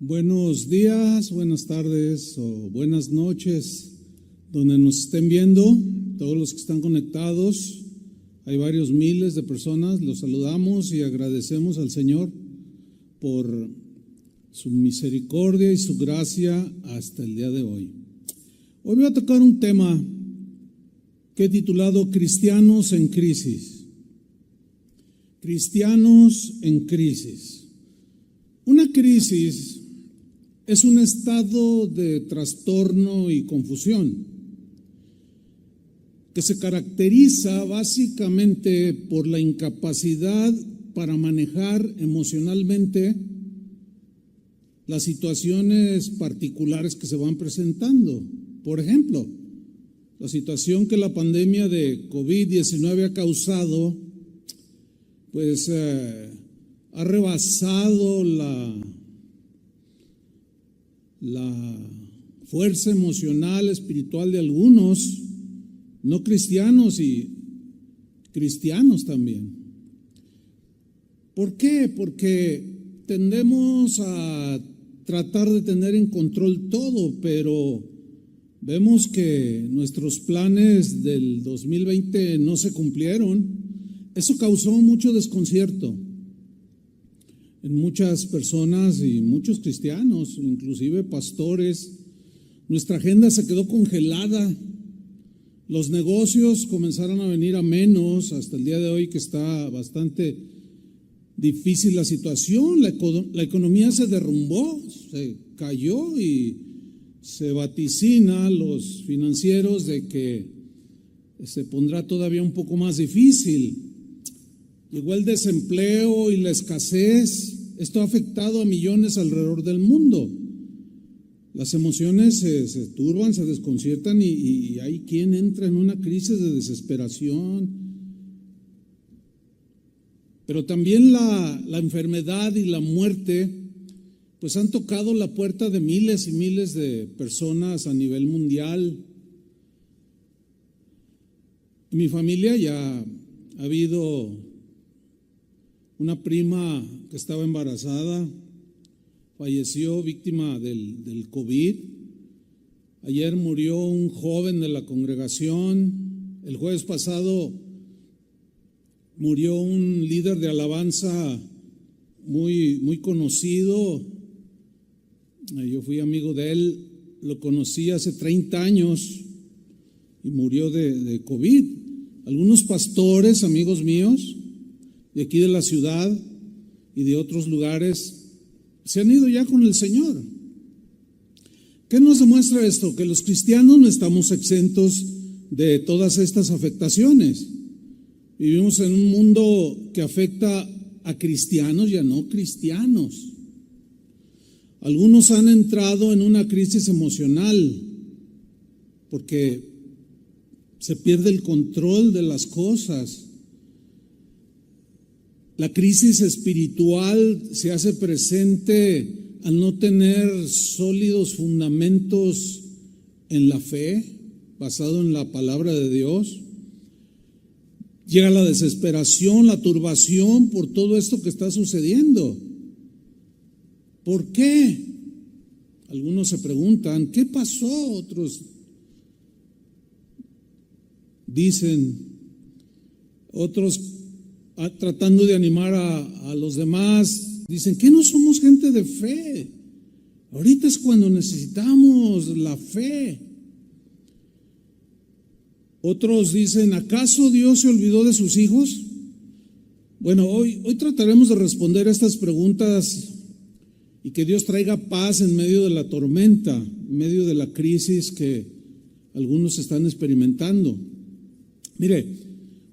Buenos días, buenas tardes o buenas noches, donde nos estén viendo, todos los que están conectados. Hay varios miles de personas, los saludamos y agradecemos al Señor por su misericordia y su gracia hasta el día de hoy. Hoy voy a tocar un tema que he titulado Cristianos en crisis. Cristianos en crisis. Una crisis es un estado de trastorno y confusión que se caracteriza básicamente por la incapacidad para manejar emocionalmente las situaciones particulares que se van presentando. Por ejemplo, la situación que la pandemia de COVID-19 ha causado, pues ha rebasado la fuerza emocional, espiritual de algunos no cristianos y cristianos también. ¿Por qué? Porque tendemos a tratar de tener en control todo, pero vemos que nuestros planes del 2020 no se cumplieron. Eso causó mucho desconcierto en muchas personas y muchos cristianos, inclusive pastores. Nuestra agenda se quedó congelada. Los negocios comenzaron a venir a menos hasta el día de hoy, que está bastante difícil la situación. La economía se derrumbó, se cayó y se vaticina los financieros de que se pondrá todavía un poco más difícil. Llegó el desempleo y la escasez. Esto ha afectado a millones alrededor del mundo. Las emociones se turban, se desconciertan y hay quien entra en una crisis de desesperación. Pero también la enfermedad y la muerte pues han tocado la puerta de miles y miles de personas a nivel mundial. En mi familia ya ha habido una prima que estaba embarazada, falleció víctima del COVID. Ayer murió un joven de la congregación. El jueves pasado murió un líder de alabanza muy conocido. Yo fui amigo de él, lo conocí hace 30 años y murió de COVID. Algunos pastores, amigos míos, de aquí de la ciudad y de otros lugares, se han ido ya con el Señor. ¿Qué nos demuestra esto? Que los cristianos no estamos exentos de todas estas afectaciones. Vivimos en un mundo que afecta a cristianos y a no cristianos. Algunos han entrado en una crisis emocional porque se pierde el control de las cosas. La crisis espiritual se hace presente al no tener sólidos fundamentos en la fe, basado en la palabra de Dios. Llega la desesperación, la turbación por todo esto que está sucediendo. ¿Por qué? Algunos se preguntan, ¿qué pasó? Otros dicen, otros tratando de animar a los demás, dicen que no somos gente de fe. Ahorita es cuando necesitamos la fe. Otros dicen, ¿acaso Dios se olvidó de sus hijos? Bueno, hoy trataremos de responder a estas preguntas y que Dios traiga paz en medio de la tormenta, en medio de la crisis que algunos están experimentando. Mire,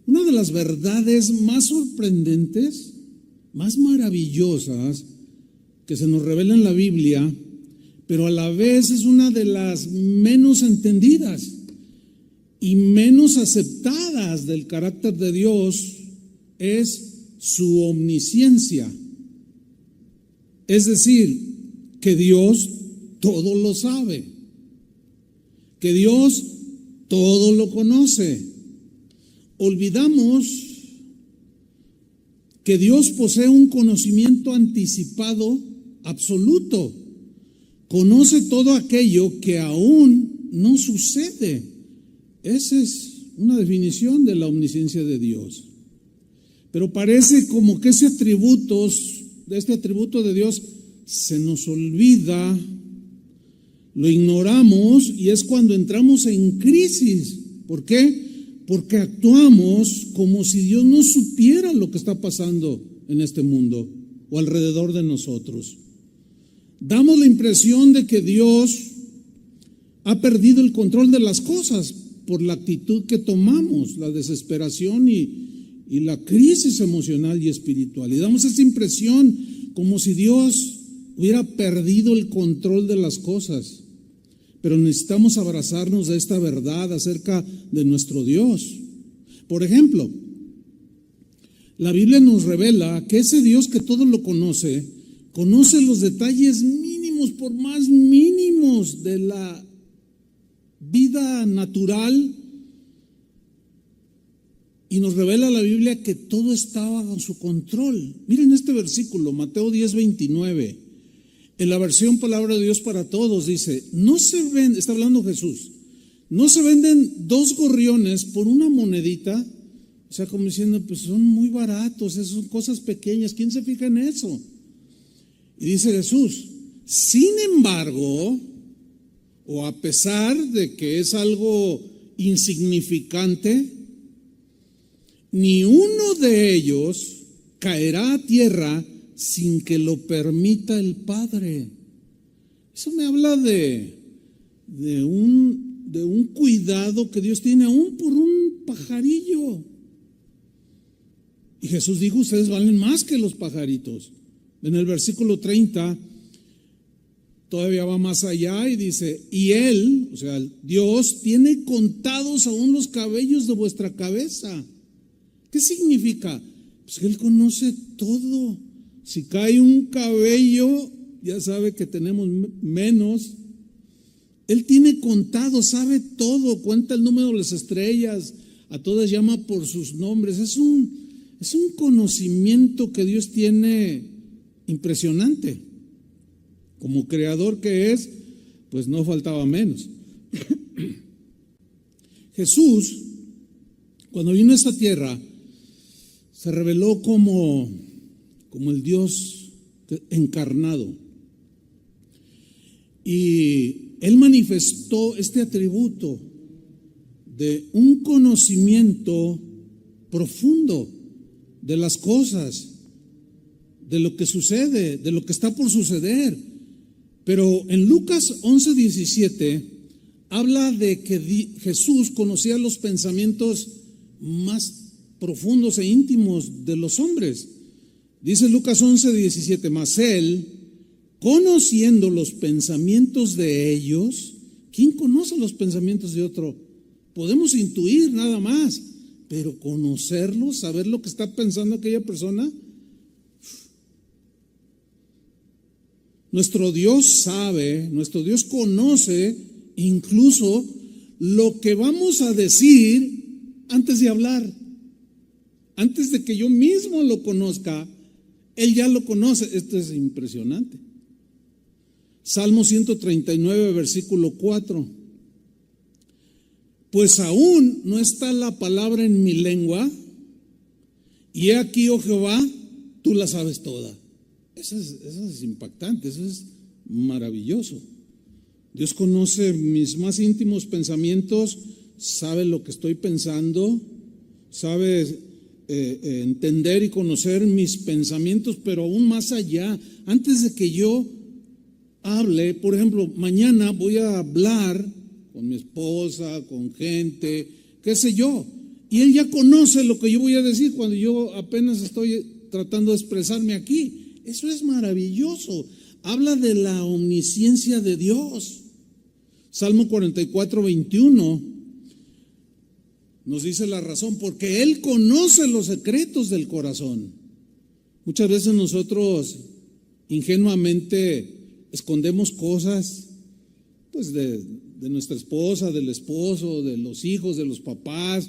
una de las verdades más sorprendentes, más maravillosas que se nos revela en la Biblia, pero a la vez es una de las menos entendidas y menos aceptadas del carácter de Dios, es su omnisciencia. Es decir, que Dios todo lo sabe, que Dios todo lo conoce. Olvidamos que Dios posee un conocimiento anticipado absoluto conoce todo aquello que aún no sucede. Esa es una definición de la omnisciencia de Dios. Pero parece como que este atributo de Dios se nos olvida, lo ignoramos y es cuando entramos en crisis. ¿Por qué? Porque actuamos como si Dios no supiera lo que está pasando en este mundo o alrededor de nosotros. Damos la impresión de que Dios ha perdido el control de las cosas por la actitud que tomamos, la desesperación y la crisis emocional y espiritual. Y damos esa impresión como si Dios hubiera perdido el control de las cosas. Pero necesitamos abrazarnos de esta verdad acerca de nuestro Dios. Por ejemplo, la Biblia nos revela que ese Dios que todo lo conoce los detalles mínimos, por más mínimos de la vida natural, y nos revela la Biblia que todo estaba bajo su control. Miren este versículo, Mateo 10:29, en la versión Palabra de Dios para Todos, dice: no se vende, está hablando Jesús, no se venden 2 gorriones por una monedita. O sea, como diciendo, pues son muy baratos, esas son cosas pequeñas, ¿quién se fija en eso? Y dice Jesús: sin embargo, o a pesar de que es algo insignificante, ni uno de ellos caerá a tierra sin que lo permita el Padre. Eso me habla de un cuidado que Dios tiene aún por un pajarillo. Y Jesús dijo: ustedes valen más que los pajaritos. En el versículo 30 todavía va más allá y dice: y Él, o sea, Dios, tiene contados aún los cabellos de vuestra cabeza. ¿Qué significa? Pues que Él conoce todo. Si cae un cabello, ya sabe que tenemos menos. Él tiene contado, sabe todo, cuenta el número de las estrellas, a todas llama por sus nombres. Es un conocimiento que Dios tiene impresionante. Como creador que es, pues no faltaba menos. Jesús, cuando vino a esta tierra, se reveló como el Dios encarnado. Y Él manifestó este atributo de un conocimiento profundo de las cosas, de lo que sucede, de lo que está por suceder. Pero en Lucas 11:17 habla de que Jesús conocía los pensamientos más profundos e íntimos de los hombres. Dice Lucas 11:17, mas Él, conociendo los pensamientos de ellos. ¿Quién conoce los pensamientos de otro? Podemos intuir nada más, pero conocerlos, saber lo que está pensando aquella persona. Nuestro Dios sabe, nuestro Dios conoce incluso lo que vamos a decir antes de hablar. Antes de que yo mismo lo conozca, Él ya lo conoce. Esto es impresionante. Salmo 139, versículo 4. Pues aún no está la palabra en mi lengua, y he aquí, oh Jehová, tú la sabes toda. Eso es impactante, eso es maravilloso. Dios conoce mis más íntimos pensamientos, sabe lo que estoy pensando, sabe entender y conocer mis pensamientos, pero aún más allá. Antes de que yo hable, por ejemplo, mañana voy a hablar con mi esposa, con gente, qué sé yo, y Él ya conoce lo que yo voy a decir cuando yo apenas estoy tratando de expresarme aquí. Eso es maravilloso. Habla de la omnisciencia de Dios. Salmo 44, 21 nos dice la razón, porque Él conoce los secretos del corazón. Muchas veces nosotros ingenuamente escondemos cosas, pues de nuestra esposa, del esposo, de los hijos, de los papás,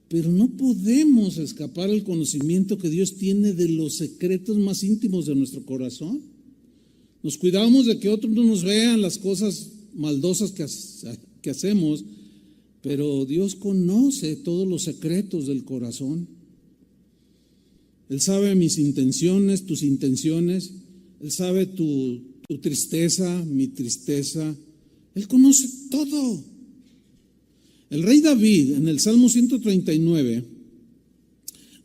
pero no podemos escapar al conocimiento que Dios tiene de los secretos más íntimos de nuestro corazón. Nos cuidamos de que otros no nos vean las cosas maldosas que hacemos, pero Dios conoce todos los secretos del corazón. Él sabe mis intenciones, tus intenciones. Él sabe tu tristeza, mi tristeza. Él conoce todo. El rey David, en el Salmo 139,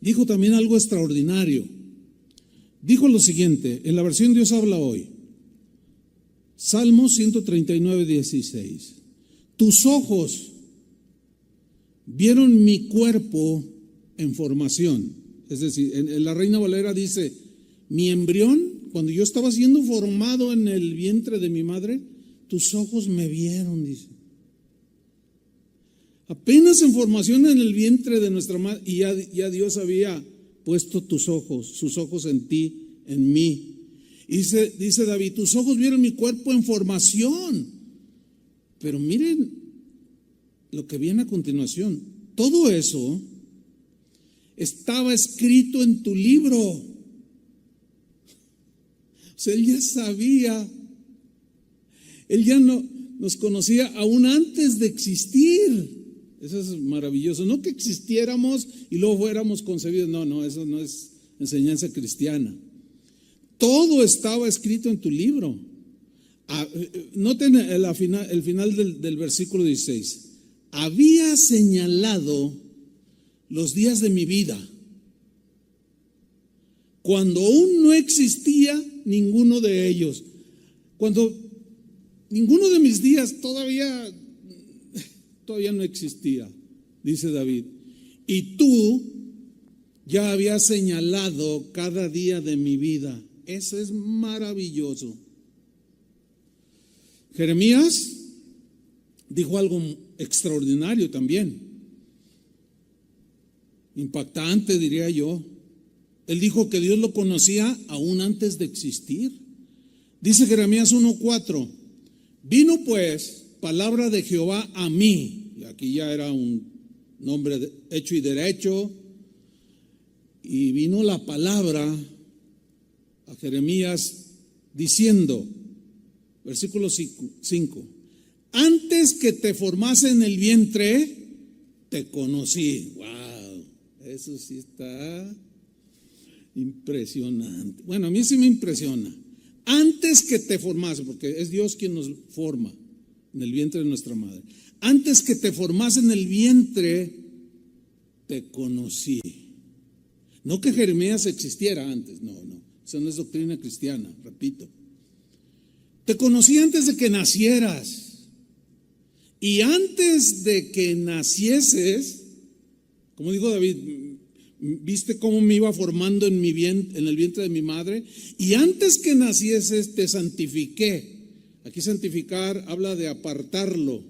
dijo también algo extraordinario. Dijo lo siguiente, en la versión Dios habla hoy. Salmo 139, 16. Tus ojos vieron mi cuerpo en formación. Es decir, en la Reina Valera dice, mi embrión, cuando yo estaba siendo formado en el vientre de mi madre, tus ojos me vieron, dice. Apenas en formación en el vientre de nuestra madre, y ya Dios había puesto sus ojos en ti, en mí. Y dice David, tus ojos vieron mi cuerpo en formación. Pero miren lo que viene a continuación. Todo eso estaba escrito en tu libro. O sea, Él ya sabía. Él ya nos conocía aún antes de existir. Eso es maravilloso. No que existiéramos y luego fuéramos concebidos. No, eso no es enseñanza cristiana. Todo estaba escrito en tu libro. Noten el final del versículo 16. Había señalado los días de mi vida, cuando aún no existía ninguno de ellos. Cuando ninguno de mis días todavía no existía, dice David. Y tú ya habías señalado cada día de mi vida. Eso es maravilloso. Jeremías dijo algo extraordinario también, impactante diría yo. Él dijo que Dios lo conocía aún antes de existir. Dice Jeremías 1:4, vino pues palabra de Jehová a mí, y aquí ya era un nombre hecho y derecho, y vino la palabra a Jeremías diciendo, versículo 5, antes que te formase en el vientre, te conocí. Wow, eso sí está impresionante. Bueno, a mí sí me impresiona. Antes que te formase, porque es Dios quien nos forma en el vientre de nuestra madre. Antes que te formase en el vientre, te conocí. No que Jeremías existiera antes, no. Eso no es doctrina cristiana, repito. Te conocí antes de que nacieras. Y antes de que nacieses, como dijo David, viste cómo me iba formando en el vientre de mi madre. Y antes que nacieses te santifiqué. Aquí santificar habla de apartarlo.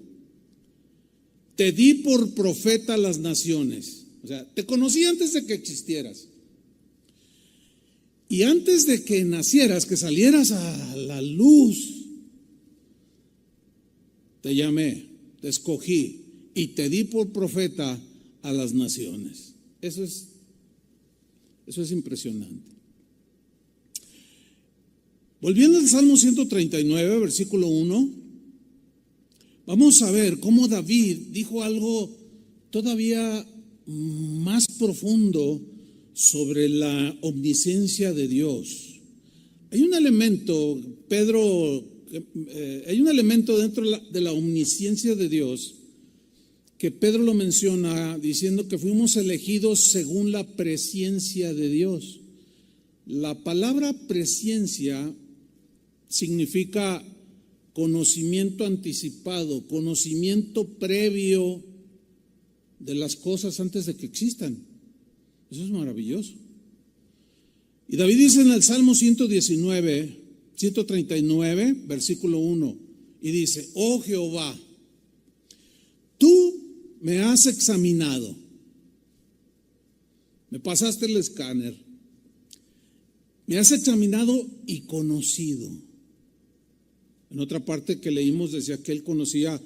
Te di por profeta a las naciones. O sea, te conocí antes de que existieras. Y antes de que nacieras, que salieras a la luz, te llamé, te escogí y te di por profeta a las naciones. Eso es impresionante. Volviendo al Salmo 139, versículo 1, vamos a ver cómo David dijo algo todavía más profundo sobre la omnisciencia de Dios. Hay un elemento, hay un elemento dentro de la omnisciencia de Dios que Pedro lo menciona diciendo que fuimos elegidos según la presciencia de Dios. La palabra presciencia significa conocimiento anticipado, conocimiento previo de las cosas antes de que existan. Eso es maravilloso. Y David dice en el Salmo 139, versículo 1, y dice, oh Jehová, tú me has examinado, me pasaste el escáner, me has examinado y conocido. En otra parte que leímos decía que él conocía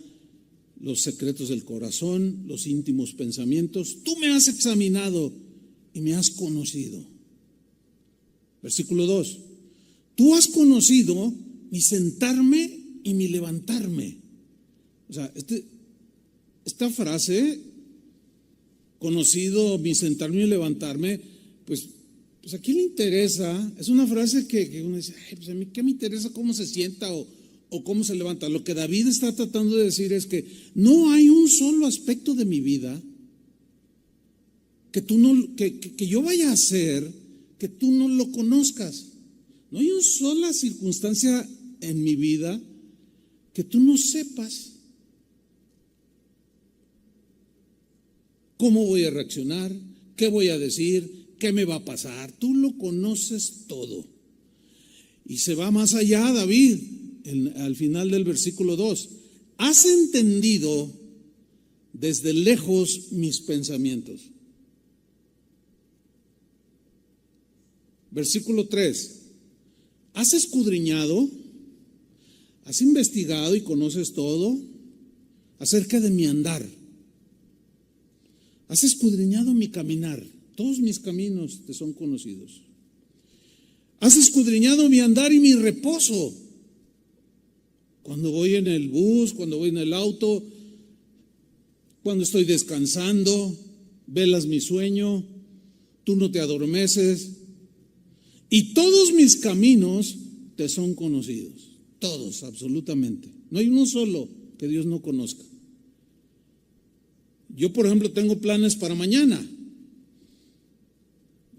los secretos del corazón, los íntimos pensamientos. Tú me has examinado y me has conocido. Versículo 2. Tú has conocido mi sentarme y mi levantarme. O sea, esta frase, conocido, mi sentarme y levantarme, pues a quién le interesa. Es una frase que uno dice, ay, pues a mí qué me interesa cómo se sienta o cómo se levanta. Lo que David está tratando de decir es que no hay un solo aspecto de mi vida que yo vaya a hacer que tú no lo conozcas. No hay una sola circunstancia en mi vida que tú no sepas cómo voy a reaccionar, qué voy a decir, qué me va a pasar. Tú lo conoces todo. Y se va más allá David, al final del versículo 2. Has entendido desde lejos mis pensamientos. Versículo 3. Has escudriñado, has investigado y conoces todo acerca de mi andar. Has escudriñado mi caminar. Todos mis caminos te son conocidos. Has escudriñado mi andar y mi reposo. Cuando voy en el bus, cuando voy en el auto, cuando estoy descansando, velas mi sueño, tú no te adormeces. Y todos mis caminos te son conocidos. Todos, absolutamente. No hay uno solo que Dios no conozca. Yo, por ejemplo, tengo planes para mañana.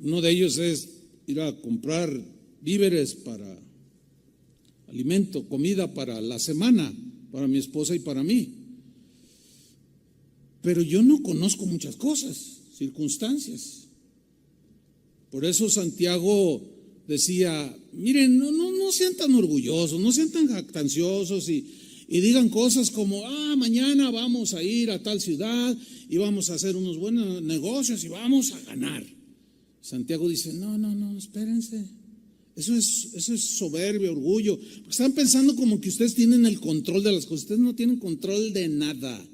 Uno de ellos es ir a comprar víveres para alimento, comida para la semana, para mi esposa y para mí. Pero yo no conozco muchas cosas, circunstancias. Por eso Santiago decía, miren, no sean tan orgullosos, no sean tan jactanciosos y digan cosas como, mañana vamos a ir a tal ciudad y vamos a hacer unos buenos negocios y vamos a ganar. Santiago dice, no, espérense. Eso es soberbia, orgullo. Porque están pensando como que ustedes tienen el control de las cosas. Ustedes no tienen control de nada.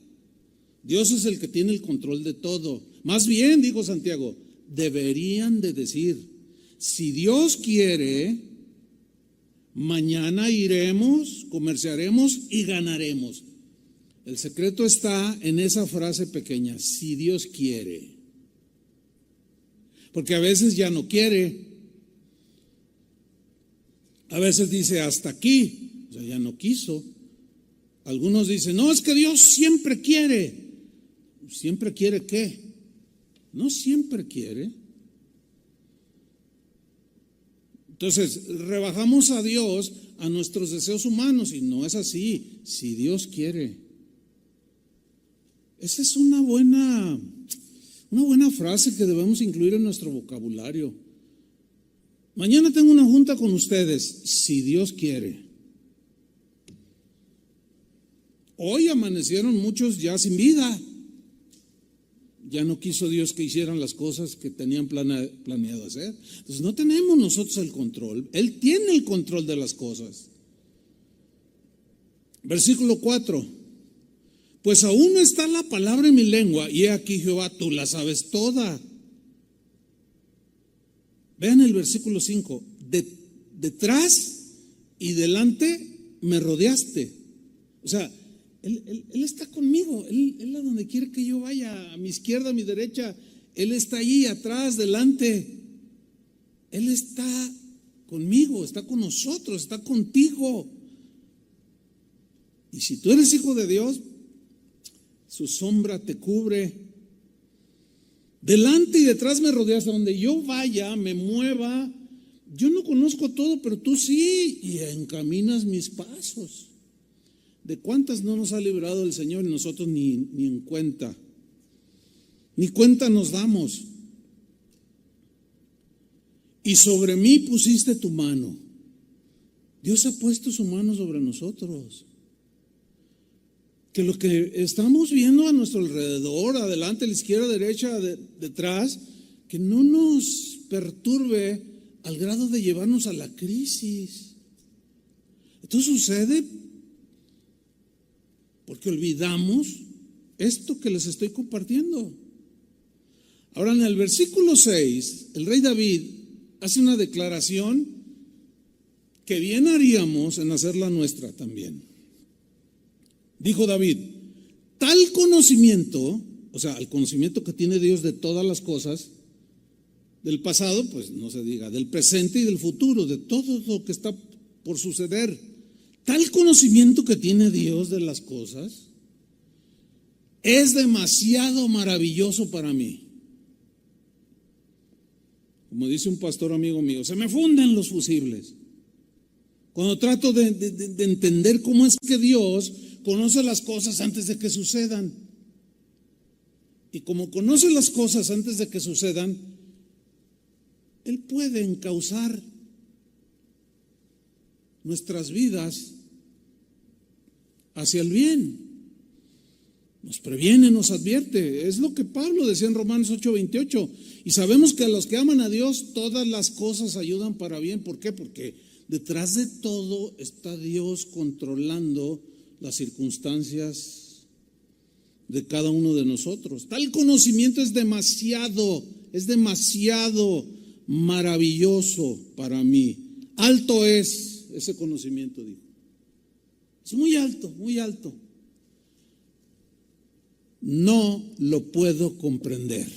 Dios es el que tiene el control de todo. Más bien, dijo Santiago, deberían de decir, si Dios quiere, mañana iremos, comerciaremos y ganaremos. El secreto está en esa frase pequeña, si Dios quiere. Porque a veces ya no quiere. A veces dice hasta aquí, o sea, ya no quiso. Algunos dicen, no, es que Dios siempre quiere. ¿Siempre quiere qué? No siempre quiere. Entonces, rebajamos a Dios a nuestros deseos humanos y no es así, si Dios quiere. Esa es una buena frase que debemos incluir en nuestro vocabulario. Mañana tengo una junta con ustedes, si Dios quiere. Hoy amanecieron muchos ya sin vida. Ya no quiso Dios que hicieran las cosas que tenían planeado hacer. Entonces no tenemos nosotros el control. Él tiene el control de las cosas. Versículo 4. Pues aún no está la palabra en mi lengua, y he aquí, Jehová, tú la sabes toda. Vean el versículo 5. Detrás y delante me rodeaste. O sea, Él está conmigo, él a donde quiere que yo vaya, a mi izquierda, a mi derecha, Él está allí, atrás, delante. Él está conmigo, está con nosotros, está contigo. Y si tú eres hijo de Dios, su sombra te cubre. Delante y detrás me rodeas, a donde yo vaya, me mueva. Yo no conozco todo, pero tú sí, y encaminas mis pasos. ¿De cuántas no nos ha librado el Señor y nosotros ni en cuenta? Ni cuenta nos damos. Y sobre mí pusiste tu mano. Dios ha puesto su mano sobre nosotros. Que lo que estamos viendo a nuestro alrededor, adelante, a la izquierda, derecha, detrás, que no nos perturbe al grado de llevarnos a la crisis. Esto sucede porque olvidamos esto que les estoy compartiendo. Ahora, en el versículo 6, el rey David hace una declaración que bien haríamos en hacerla nuestra también. Dijo David, tal conocimiento, o sea, el conocimiento que tiene Dios de todas las cosas, del pasado, pues no se diga, del presente y del futuro, de todo lo que está por suceder, tal conocimiento que tiene Dios de las cosas es demasiado maravilloso para mí. Como dice un pastor amigo mío, se me funden los fusibles cuando trato de entender cómo es que Dios conoce las cosas antes de que sucedan. Y como conoce las cosas antes de que sucedan, Él puede encauzar nuestras vidas hacia el bien. Nos previene, nos advierte. Es lo que Pablo decía en Romanos 8:28. Y sabemos que a los que aman a Dios, todas las cosas ayudan para bien. ¿Por qué? Porque detrás de todo está Dios controlando las circunstancias de cada uno de nosotros. Tal conocimiento es demasiado maravilloso para mí. Alto es ese conocimiento, dijo. Es muy alto, muy alto. No lo puedo comprender.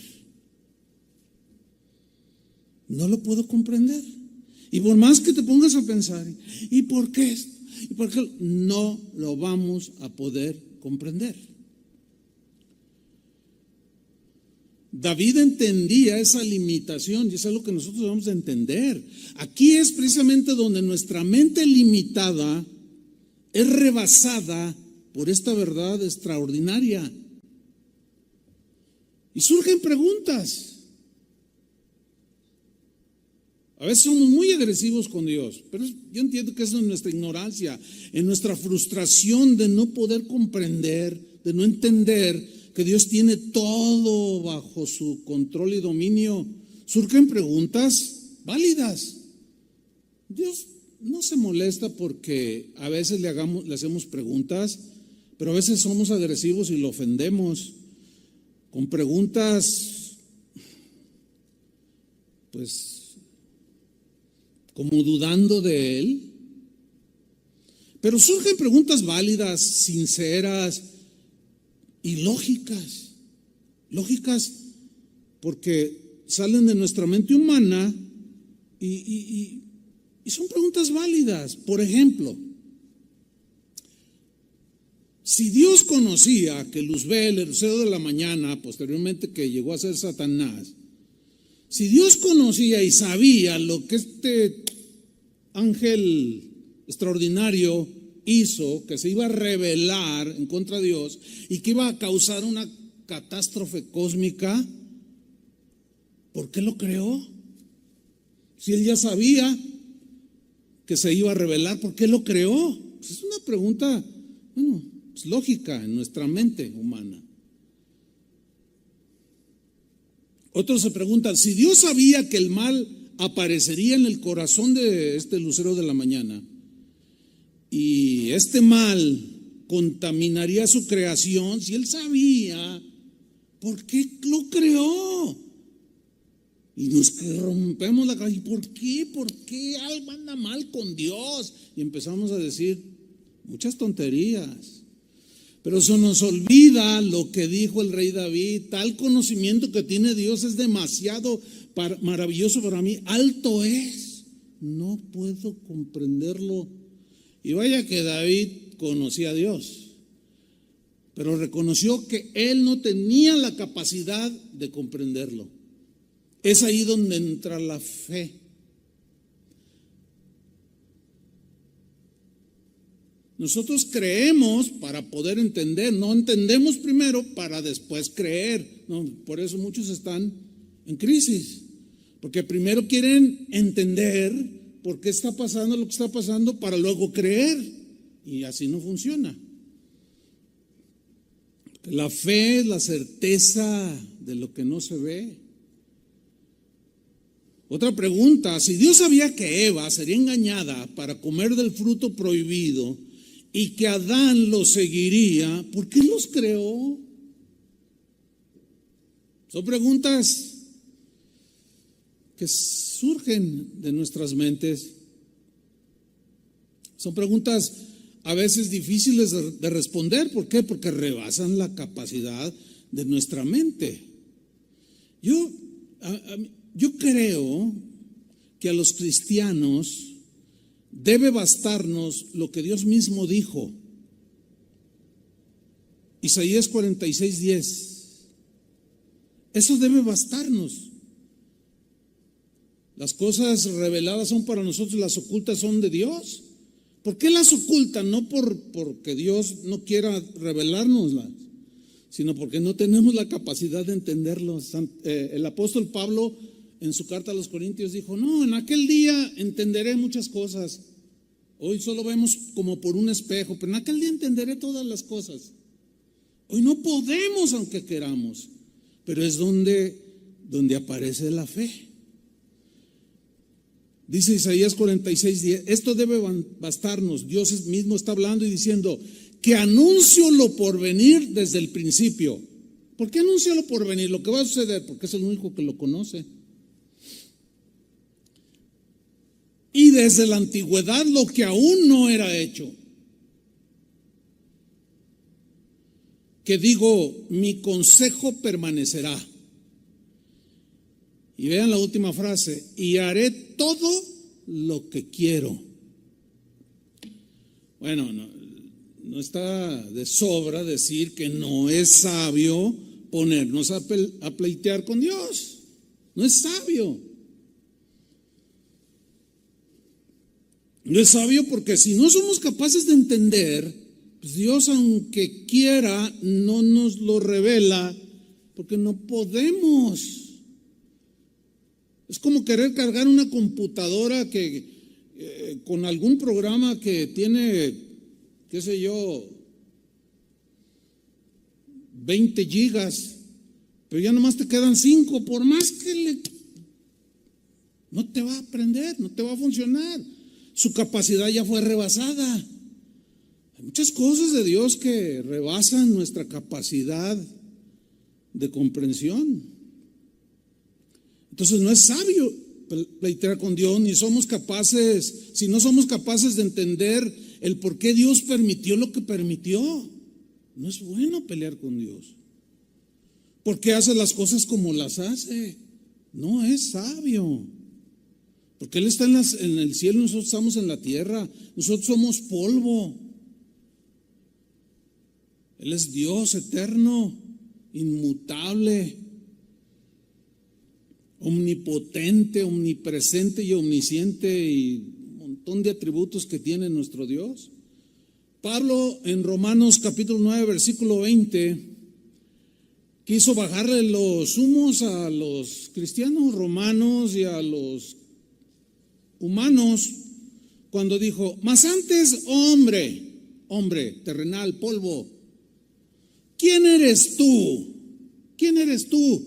No lo puedo comprender. Y por más que te pongas a pensar, ¿y por qué esto? ¿Y por qué? No lo vamos a poder comprender. David entendía esa limitación y es algo que nosotros debemos entender. Aquí es precisamente donde nuestra mente limitada es rebasada por esta verdad extraordinaria. Y surgen preguntas. A veces somos muy agresivos con Dios, pero yo entiendo que eso es nuestra ignorancia, en nuestra frustración de no poder comprender, de no entender que Dios tiene todo bajo su control y dominio. Surgen preguntas válidas. Dios no se molesta porque a veces le hacemos preguntas, pero a veces somos agresivos y lo ofendemos con preguntas, pues, como dudando de Él. Pero surgen preguntas válidas, sinceras y lógicas. Lógicas porque salen de nuestra mente humana y son preguntas válidas. Por ejemplo, si Dios conocía que Luzbel, el lucero de la mañana, posteriormente que llegó a ser Satanás, si Dios conocía y sabía lo que este ángel extraordinario hizo, que se iba a rebelar en contra de Dios y que iba a causar una catástrofe cósmica, ¿por qué lo creó? Si Él ya sabía que se iba a rebelar, ¿por qué lo creó? Pues es una pregunta, es lógica en nuestra mente humana. Otros se preguntan, si Dios sabía que el mal aparecería en el corazón de este lucero de la mañana y este mal contaminaría su creación, si Él sabía, ¿por qué lo creó? Y nos rompemos la cabeza, ¿por qué? ¿Por qué algo anda mal con Dios? Y empezamos a decir muchas tonterías. Pero se nos olvida lo que dijo el rey David, tal conocimiento que tiene Dios es demasiado maravilloso para mí, alto es, no puedo comprenderlo. Y vaya que David conocía a Dios, pero reconoció que él no tenía la capacidad de comprenderlo. Es ahí donde entra la fe. Nosotros creemos para poder entender, no entendemos primero para después creer. No, por eso muchos están en crisis, porque primero quieren entender por qué está pasando lo que está pasando para luego creer, y así no funciona. La fe es la certeza de lo que no se ve. Otra pregunta, si Dios sabía que Eva sería engañada para comer del fruto prohibido y que Adán lo seguiría, ¿por qué los creó? Son preguntas que surgen de nuestras mentes Son preguntas a veces difíciles de responder. ¿Por qué? Porque rebasan la capacidad de nuestra mente. Yo creo que a los cristianos debe bastarnos lo que Dios mismo dijo. Isaías 46:10. Eso debe bastarnos. Las cosas reveladas son para nosotros, las ocultas son de Dios. ¿Por qué las ocultan? No porque Dios no quiera revelárnoslas, sino porque no tenemos la capacidad de entenderlos. El apóstol Pablo en su carta a los Corintios dijo: no, en aquel día entenderé muchas cosas. Hoy solo vemos como por un espejo, pero en aquel día entenderé todas las cosas. Hoy no podemos aunque queramos, pero es donde aparece la fe. Dice Isaías 46:10, esto debe bastarnos. Dios mismo está hablando y diciendo que anuncio lo por venir desde el principio. ¿Por qué anuncio lo por venir? Lo que va a suceder, porque es el único que lo conoce. Y desde la antigüedad lo que aún no era hecho. Que digo, mi consejo permanecerá. Y vean la última frase, y haré todo lo que quiero. Bueno, no está de sobra decir que no es sabio ponernos a pleitear con Dios. No es sabio. No es sabio porque si no somos capaces de entender, pues Dios, aunque quiera, no nos lo revela porque no podemos. Es como querer cargar una computadora con algún programa que tiene, qué sé yo, 20 gigas, pero ya nomás te quedan 5, por más que no te va a aprender, no te va a funcionar. Su capacidad ya fue rebasada. Hay muchas cosas de Dios que rebasan nuestra capacidad de comprensión. Entonces no es sabio pleitear con Dios, ni somos capaces, si no somos capaces de entender el por qué Dios permitió lo que permitió. No es bueno pelear con Dios. ¿Por qué hace las cosas como las hace? No es sabio. Porque Él está en el cielo y nosotros estamos en la tierra. Nosotros somos polvo. Él es Dios eterno, inmutable, omnipotente, omnipresente y omnisciente, y un montón de atributos que tiene nuestro Dios. Pablo en Romanos capítulo 9 versículo 20 quiso bajarle los humos a los cristianos romanos y a los humanos cuando dijo: mas antes, hombre terrenal, polvo, ¿quién eres tú? ¿Quién eres tú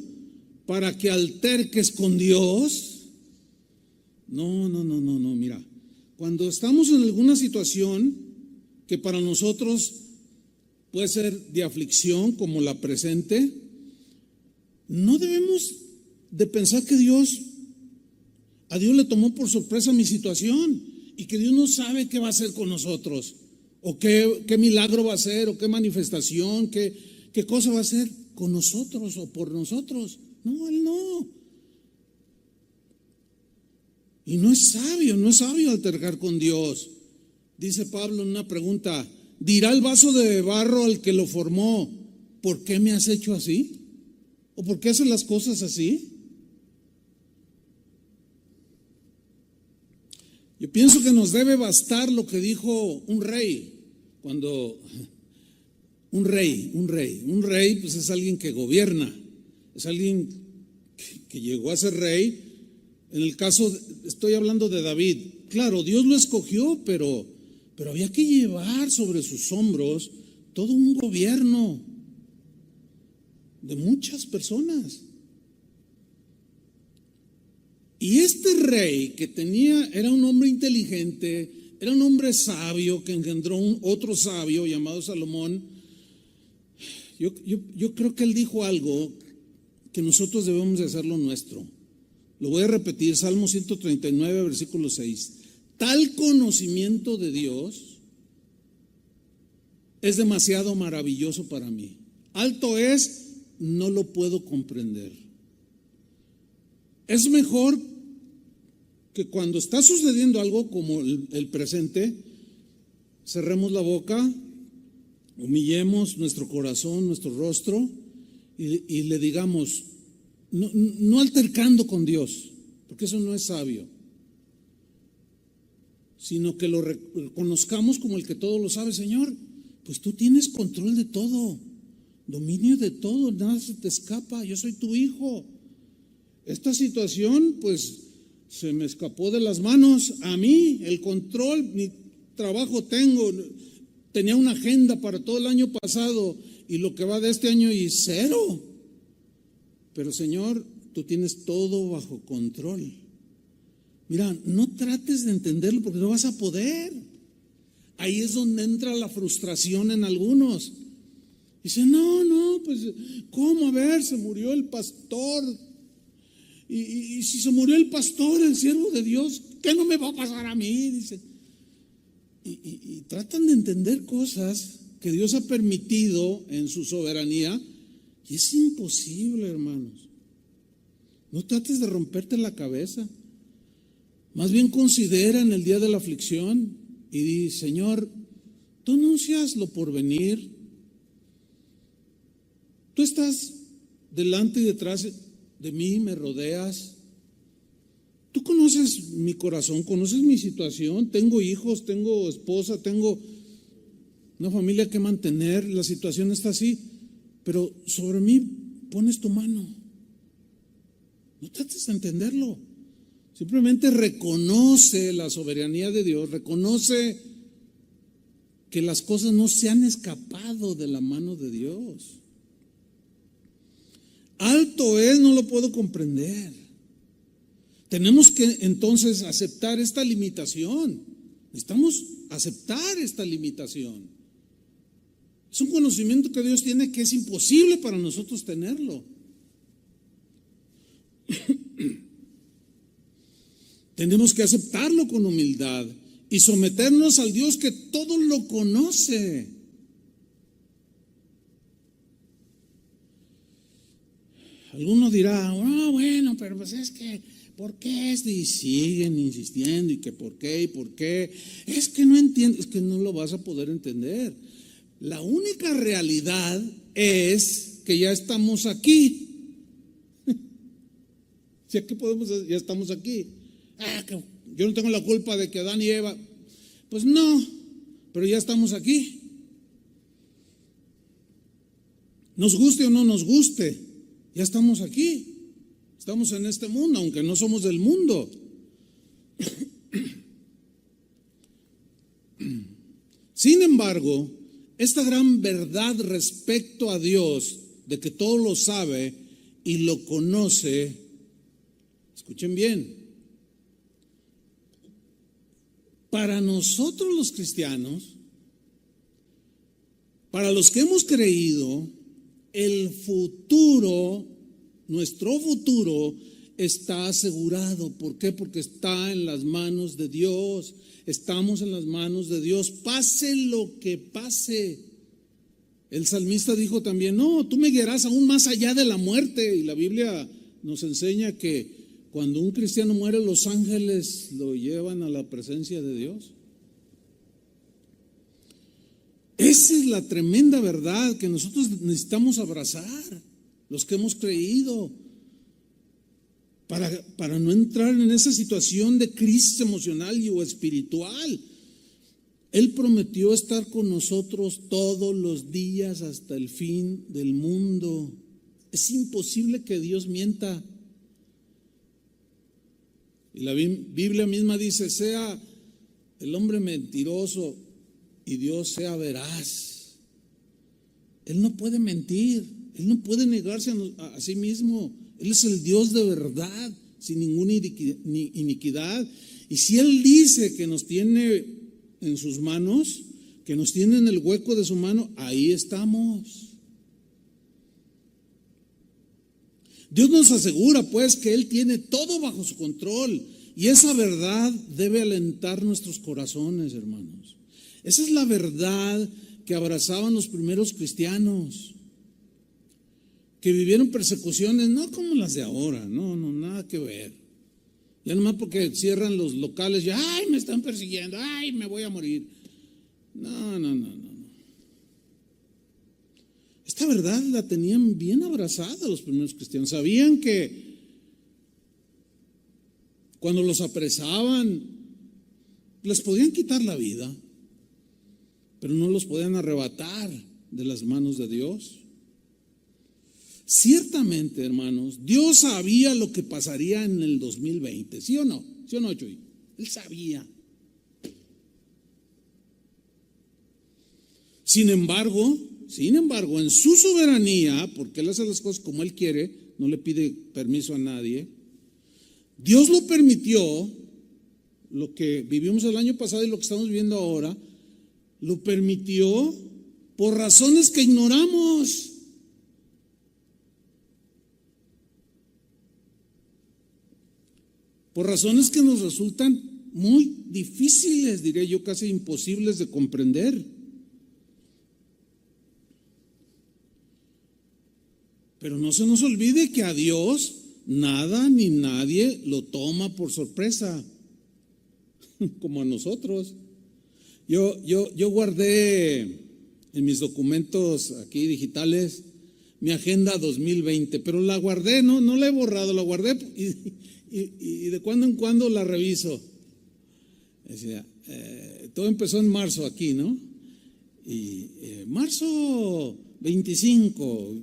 para que alterques con Dios? No, mira, cuando estamos en alguna situación que para nosotros puede ser de aflicción como la presente, no debemos de pensar que a Dios le tomó por sorpresa mi situación y que Dios no sabe qué va a hacer con nosotros, o qué milagro va a hacer, o qué manifestación, qué cosa va a hacer con nosotros o por nosotros. No, Él no. Y no es sabio altercar con Dios. Dice Pablo en una pregunta: dirá el vaso de barro al que lo formó: ¿por qué me has hecho así? ¿O por qué haces las cosas así? Yo pienso que nos debe bastar lo que dijo un rey. Cuando un rey pues es alguien que gobierna, es alguien que llegó a ser rey. En el caso, estoy hablando de David. Claro, Dios lo escogió, pero había que llevar sobre sus hombros todo un gobierno de muchas personas. Y este rey que era un hombre inteligente, era un hombre sabio que engendró otro sabio llamado Salomón. Yo creo que él dijo algo que nosotros debemos de hacerlo nuestro. Lo voy a repetir, Salmo 139, versículo 6. tal conocimiento de Dios es demasiado maravilloso para mí. Alto es, no lo puedo comprender. Es mejor que cuando está sucediendo algo como el presente, cerremos la boca, humillemos nuestro corazón, nuestro rostro y le digamos, no altercando con Dios, porque eso no es sabio, sino que lo reconozcamos como el que todo lo sabe. Señor, pues tú tienes control de todo, dominio de todo, nada se te escapa, yo soy tu hijo. Esta situación pues se me escapó de las manos a mí, el control, mi trabajo tenía una agenda para todo el año pasado y lo que va de este año y cero. Pero Señor, tú tienes todo bajo control. Mira, no trates de entenderlo porque no vas a poder. Ahí es donde entra la frustración en algunos. Dicen, no, pues, ¿cómo? A ver, se murió el pastor. Y si se murió el pastor, el siervo de Dios, ¿qué no me va a pasar a mí? Dice. Y tratan de entender cosas que Dios ha permitido en su soberanía. Y es imposible, hermanos. No trates de romperte la cabeza. Más bien considera en el día de la aflicción y di, Señor, tú anuncias lo por venir. Tú estás delante y detrás de mí, me rodeas. Tú conoces mi corazón, conoces mi situación. Tengo hijos, tengo esposa, tengo una familia que mantener. La situación está así, pero sobre mí pones tu mano. No trates de entenderlo. Simplemente reconoce la soberanía de Dios, reconoce que las cosas no se han escapado de la mano de Dios. Alto es, no lo puedo comprender. Tenemos que entonces aceptar esta limitación. Necesitamos aceptar esta limitación. Es un conocimiento que Dios tiene que es imposible para nosotros tenerlo. Tenemos que aceptarlo con humildad y someternos al Dios que todo lo conoce. Alguno dirá, bueno, pero pues es que, ¿por qué? Y siguen insistiendo, y que por qué, y por qué. Es que no entiendes, es que no lo vas a poder entender. La única realidad es que ya estamos aquí. Ya estamos aquí. Que yo no tengo la culpa de que Adán y Eva. Pues no, pero ya estamos aquí. Nos guste o no nos guste, ya estamos aquí. Estamos en este mundo, aunque no somos del mundo. Sin embargo, esta gran verdad respecto a Dios, de que todo lo sabe y lo conoce, escuchen bien, para nosotros los cristianos, para los que hemos creído, el futuro, nuestro futuro está asegurado. ¿Por qué? Porque está en las manos de Dios. Estamos en las manos de Dios, pase lo que pase. El salmista dijo también, no, tú me guiarás aún más allá de la muerte. Y la Biblia nos enseña que cuando un cristiano muere, los ángeles lo llevan a la presencia de Dios. Esa es la tremenda verdad que nosotros necesitamos abrazar, los que hemos creído, para no entrar en esa situación de crisis emocional o espiritual. Él prometió estar con nosotros todos los días hasta el fin del mundo. Es imposible que Dios mienta. Y la Biblia misma dice, sea el hombre mentiroso y Dios sea veraz. Él no puede mentir, Él no puede negarse a sí mismo. Él es el Dios de verdad, sin ninguna iniquidad. Y si Él dice que nos tiene en sus manos, que nos tiene en el hueco de su mano, ahí estamos. Dios nos asegura pues que Él tiene todo bajo su control, Y esa verdad debe alentar nuestros corazones, hermanos. Esa es la verdad que abrazaban los primeros cristianos, que vivieron persecuciones no como las de ahora, no, nada que ver. Ya nomás porque cierran los locales, ya, ay, me están persiguiendo, ay, me voy a morir. No. Esta verdad la tenían bien abrazada los primeros cristianos. Sabían que cuando los apresaban, les podían quitar la vida, pero no los podían arrebatar de las manos de Dios. Ciertamente, hermanos, Dios sabía lo que pasaría en el 2020, ¿sí o no? ¿Sí o no, Chuy? Él sabía. Sin embargo, en su soberanía, porque Él hace las cosas como Él quiere, no le pide permiso a nadie, Dios lo permitió, lo que vivimos el año pasado y lo que estamos viviendo ahora, lo permitió por razones que ignoramos. Por razones que nos resultan muy difíciles, diré yo, casi imposibles de comprender. Pero no se nos olvide que a Dios nada ni nadie lo toma por sorpresa, como a nosotros. Yo guardé en mis documentos aquí digitales mi agenda 2020, pero la guardé, no la he borrado, la guardé y de cuando en cuando la reviso. Decía, todo empezó en marzo aquí, ¿no? Y marzo 25,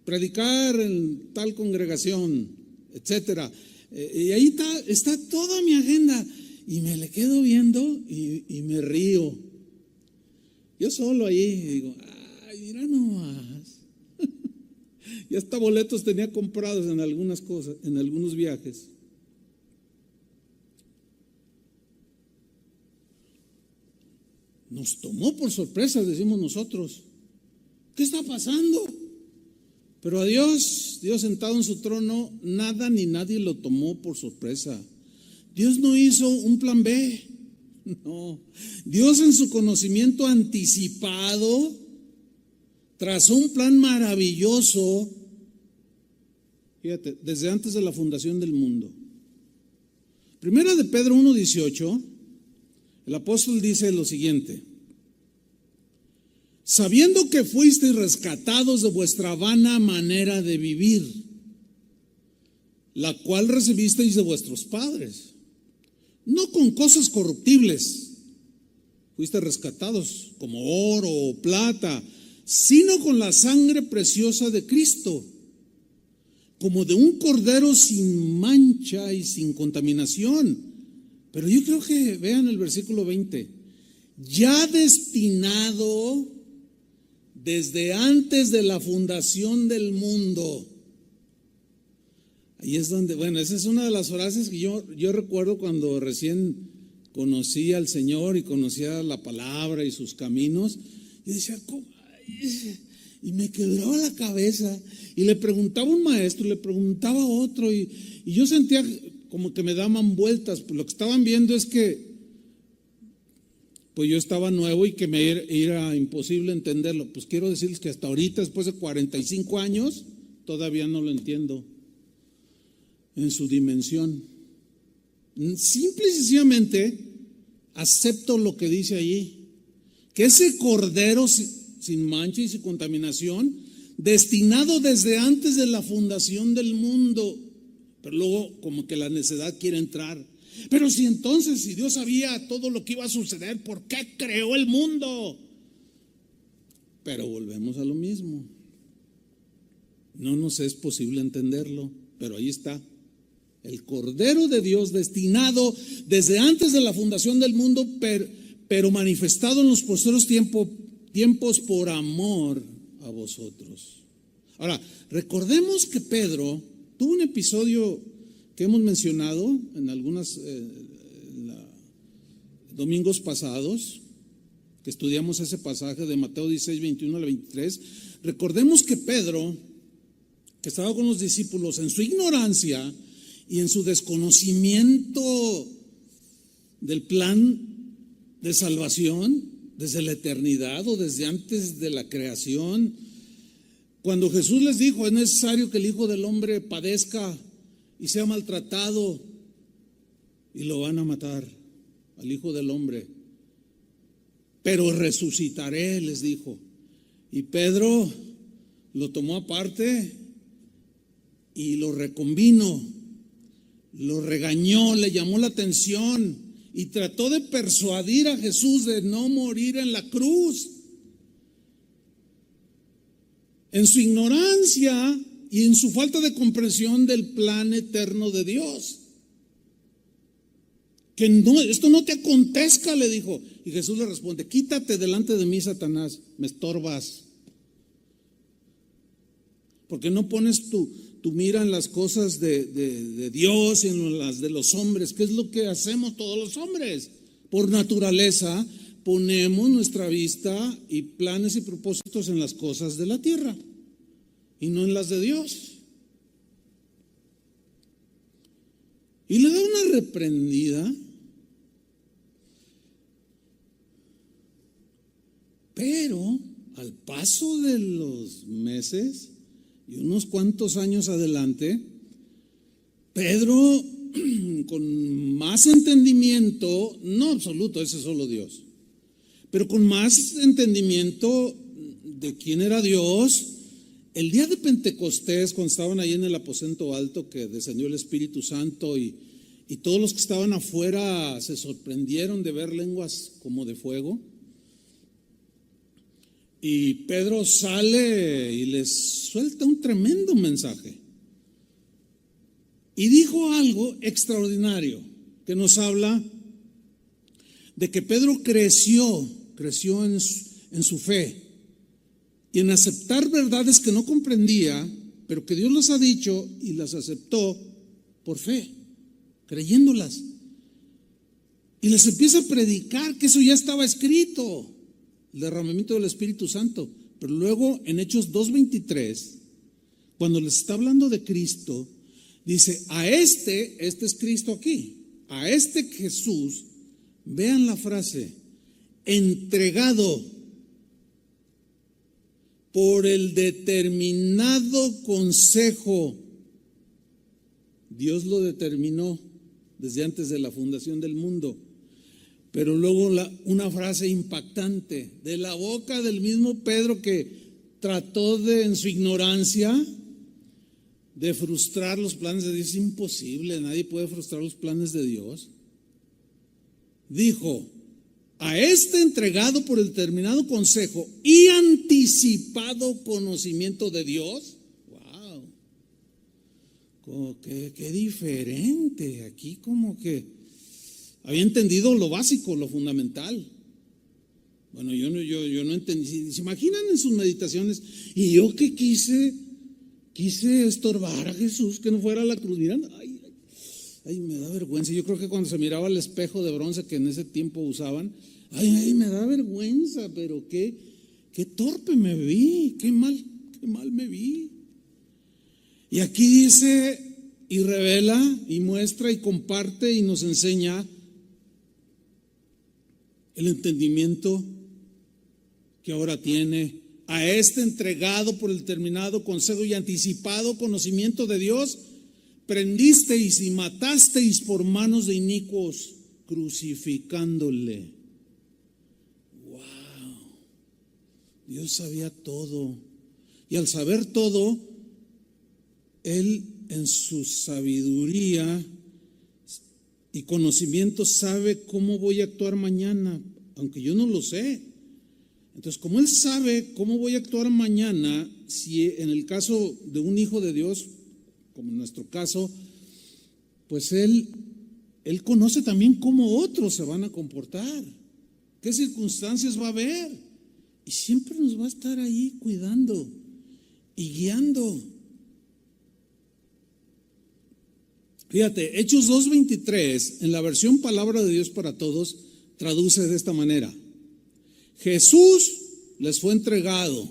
predicar en tal congregación, etcétera. Y ahí está toda mi agenda. Y me le quedo viendo y me río. Yo solo ahí digo, ay, mira nomás. Y hasta boletos tenía comprados en algunas cosas, en algunos viajes. Nos tomó por sorpresa, decimos nosotros. ¿Qué está pasando? Pero a Dios sentado en su trono, nada ni nadie lo tomó por sorpresa. Dios no hizo un plan B, no. Dios en su conocimiento anticipado trazó un plan maravilloso, fíjate, desde antes de la fundación del mundo. Primera de Pedro 1:18, el apóstol dice lo siguiente: sabiendo que fuisteis rescatados de vuestra vana manera de vivir, la cual recibisteis de vuestros padres, no con cosas corruptibles, fuiste rescatados como oro o plata, sino con la sangre preciosa de Cristo, como de un cordero sin mancha y sin contaminación. Pero yo creo que vean el versículo 20, ya destinado desde antes de la fundación del mundo. Ahí es donde, bueno, esa es una de las frases que yo recuerdo cuando recién conocí al Señor y conocía la palabra y sus caminos. Y decía, ¿cómo? Y me quebraba la cabeza. Y le preguntaba a un maestro, le preguntaba a otro. Y yo sentía como que me daban vueltas. Lo que estaban viendo es que pues yo estaba nuevo y que me era imposible entenderlo. Pues quiero decirles que hasta ahorita, después de 45 años, todavía no lo entiendo en su dimensión. Simple y sencillamente acepto lo que dice allí, que ese cordero sin mancha y sin contaminación, destinado desde antes de la fundación del mundo, pero luego como que la necedad quiere entrar. Pero si entonces, si Dios sabía todo lo que iba a suceder, ¿por qué creó el mundo? Pero volvemos a lo mismo. No nos es posible entenderlo, pero ahí está. El Cordero de Dios destinado desde antes de la fundación del mundo, pero manifestado en los posteriores tiempos por amor a vosotros. Ahora, recordemos que Pedro tuvo un episodio que hemos mencionado en algunos domingos pasados, que estudiamos ese pasaje de Mateo 16, 21 al 23. Recordemos que Pedro, que estaba con los discípulos en su ignorancia y en su desconocimiento del plan de salvación desde la eternidad o desde antes de la creación. Cuando Jesús les dijo: es necesario que el Hijo del Hombre padezca y sea maltratado, y lo van a matar al Hijo del Hombre, pero resucitaré, les dijo. Y Pedro lo tomó aparte y lo reconvino, lo regañó, le llamó la atención y trató de persuadir a Jesús de no morir en la cruz. En su ignorancia y en su falta de comprensión del plan eterno de Dios. Que no, esto no te acontezca, le dijo. Y Jesús le responde: quítate delante de mí, Satanás, me estorbas. Porque no pones tu mira en las cosas de Dios y en las de los hombres. ¿Qué es lo que hacemos todos los hombres? Por naturaleza ponemos nuestra vista y planes y propósitos en las cosas de la tierra y no en las de Dios. Y le da una reprendida. Pero al paso de los meses y unos cuantos años adelante, Pedro, con más entendimiento, no absoluto, ese es solo Dios, pero con más entendimiento de quién era Dios, el día de Pentecostés, cuando estaban ahí en el aposento alto, que descendió el Espíritu Santo y todos los que estaban afuera se sorprendieron de ver lenguas como de fuego. Y Pedro sale y les suelta un tremendo mensaje. Y dijo algo extraordinario que nos habla de que Pedro creció en su fe y en aceptar verdades que no comprendía, pero que Dios les ha dicho, y las aceptó por fe, creyéndolas. Y les empieza a predicar que eso ya estaba escrito, el derramamiento del Espíritu Santo. Pero luego en Hechos 2:23, cuando les está hablando de Cristo, dice: a este es Cristo aquí, a este Jesús, vean la frase, entregado por el determinado consejo. Dios lo determinó desde antes de la fundación del mundo. Pero luego una frase impactante de la boca del mismo Pedro, que trató en su ignorancia de frustrar los planes de Dios. Es imposible, nadie puede frustrar los planes de Dios. Dijo: a este entregado por el determinado consejo y anticipado conocimiento de Dios. Wow, qué diferente. Aquí como que había entendido lo básico, lo fundamental. Bueno, yo no entendí. ¿Se imaginan en sus meditaciones? Y yo que quise estorbar a Jesús que no fuera a la cruz. Miran, ay, me da vergüenza. Yo creo que cuando se miraba al espejo de bronce que en ese tiempo usaban, ay, me da vergüenza, pero qué torpe me vi, qué mal me vi. Y aquí dice y revela y muestra y comparte y nos enseña el entendimiento que ahora tiene. A este entregado por el determinado consejo y anticipado conocimiento de Dios, prendisteis y matasteis por manos de inicuos, crucificándole. Wow, Dios sabía todo. Y al saber todo, Él en su sabiduría y conocimiento sabe cómo voy a actuar mañana, aunque yo no lo sé. Entonces, como Él sabe cómo voy a actuar mañana, si en el caso de un hijo de Dios, como en nuestro caso, pues Él conoce también cómo otros se van a comportar, qué circunstancias va a haber, y siempre nos va a estar ahí cuidando y guiando. Fíjate, Hechos 2:23, en la versión Palabra de Dios para Todos, traduce de esta manera: Jesús les fue entregado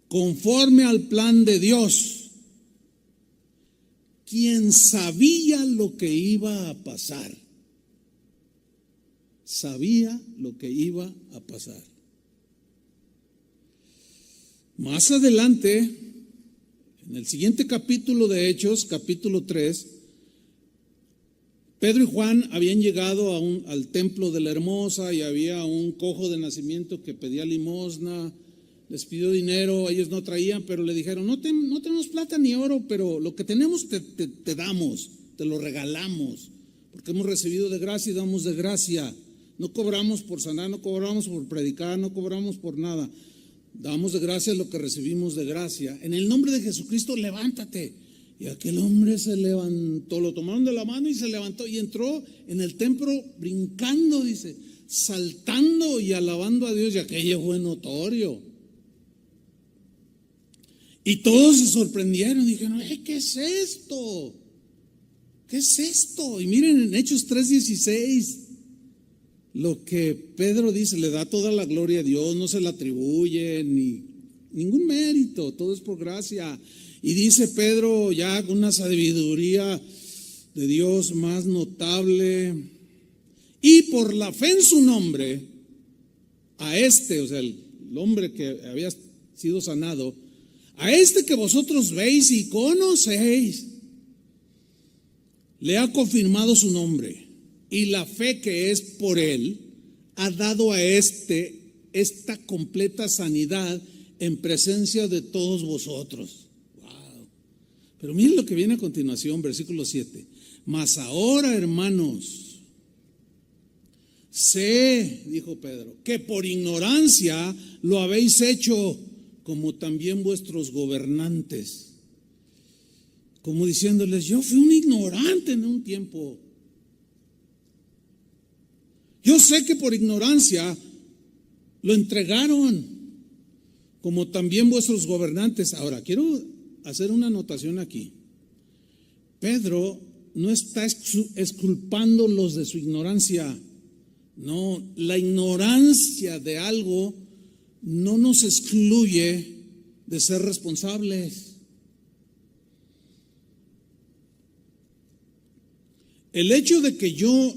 conforme al plan de Dios. quien sabía lo que iba a pasar. Sabía lo que iba a pasar. Más adelante, en el siguiente capítulo de Hechos, capítulo 3, Pedro y Juan habían llegado al templo de la Hermosa y había un cojo de nacimiento que pedía limosna, les pidió dinero, ellos no traían, pero le dijeron, no tenemos plata ni oro, pero lo que tenemos te damos, te lo regalamos, porque hemos recibido de gracia y damos de gracia. No cobramos por sanar, no cobramos por predicar, no cobramos por nada. Damos de gracia lo que recibimos de gracia. En el nombre de Jesucristo, levántate. Y aquel hombre se levantó, lo tomaron de la mano y se levantó y entró en el templo brincando, dice, saltando y alabando a Dios, y aquello fue notorio. Y todos se sorprendieron, dijeron, ¿qué es esto? ¿Qué es esto? Y miren en Hechos 3:16. Lo que Pedro dice, le da toda la gloria a Dios, no se le atribuye ni ningún mérito, todo es por gracia. Y dice Pedro ya con una sabiduría de Dios más notable, y por la fe en su nombre, a este, o sea, el hombre que había sido sanado, a este que vosotros veis y conocéis, le ha confirmado su nombre. Y la fe que es por él ha dado a esta completa sanidad en presencia de todos vosotros. Wow. Pero miren lo que viene a continuación, versículo 7. Mas ahora, hermanos, sé, dijo Pedro, que por ignorancia lo habéis hecho, como también vuestros gobernantes. Como diciéndoles, yo fui un ignorante en un tiempo. Yo sé que por ignorancia lo entregaron, como también vuestros gobernantes. Ahora, quiero hacer una anotación aquí. Pedro no está exculpándolos de su ignorancia. No, la ignorancia de algo no nos excluye de ser responsables. El hecho de que yo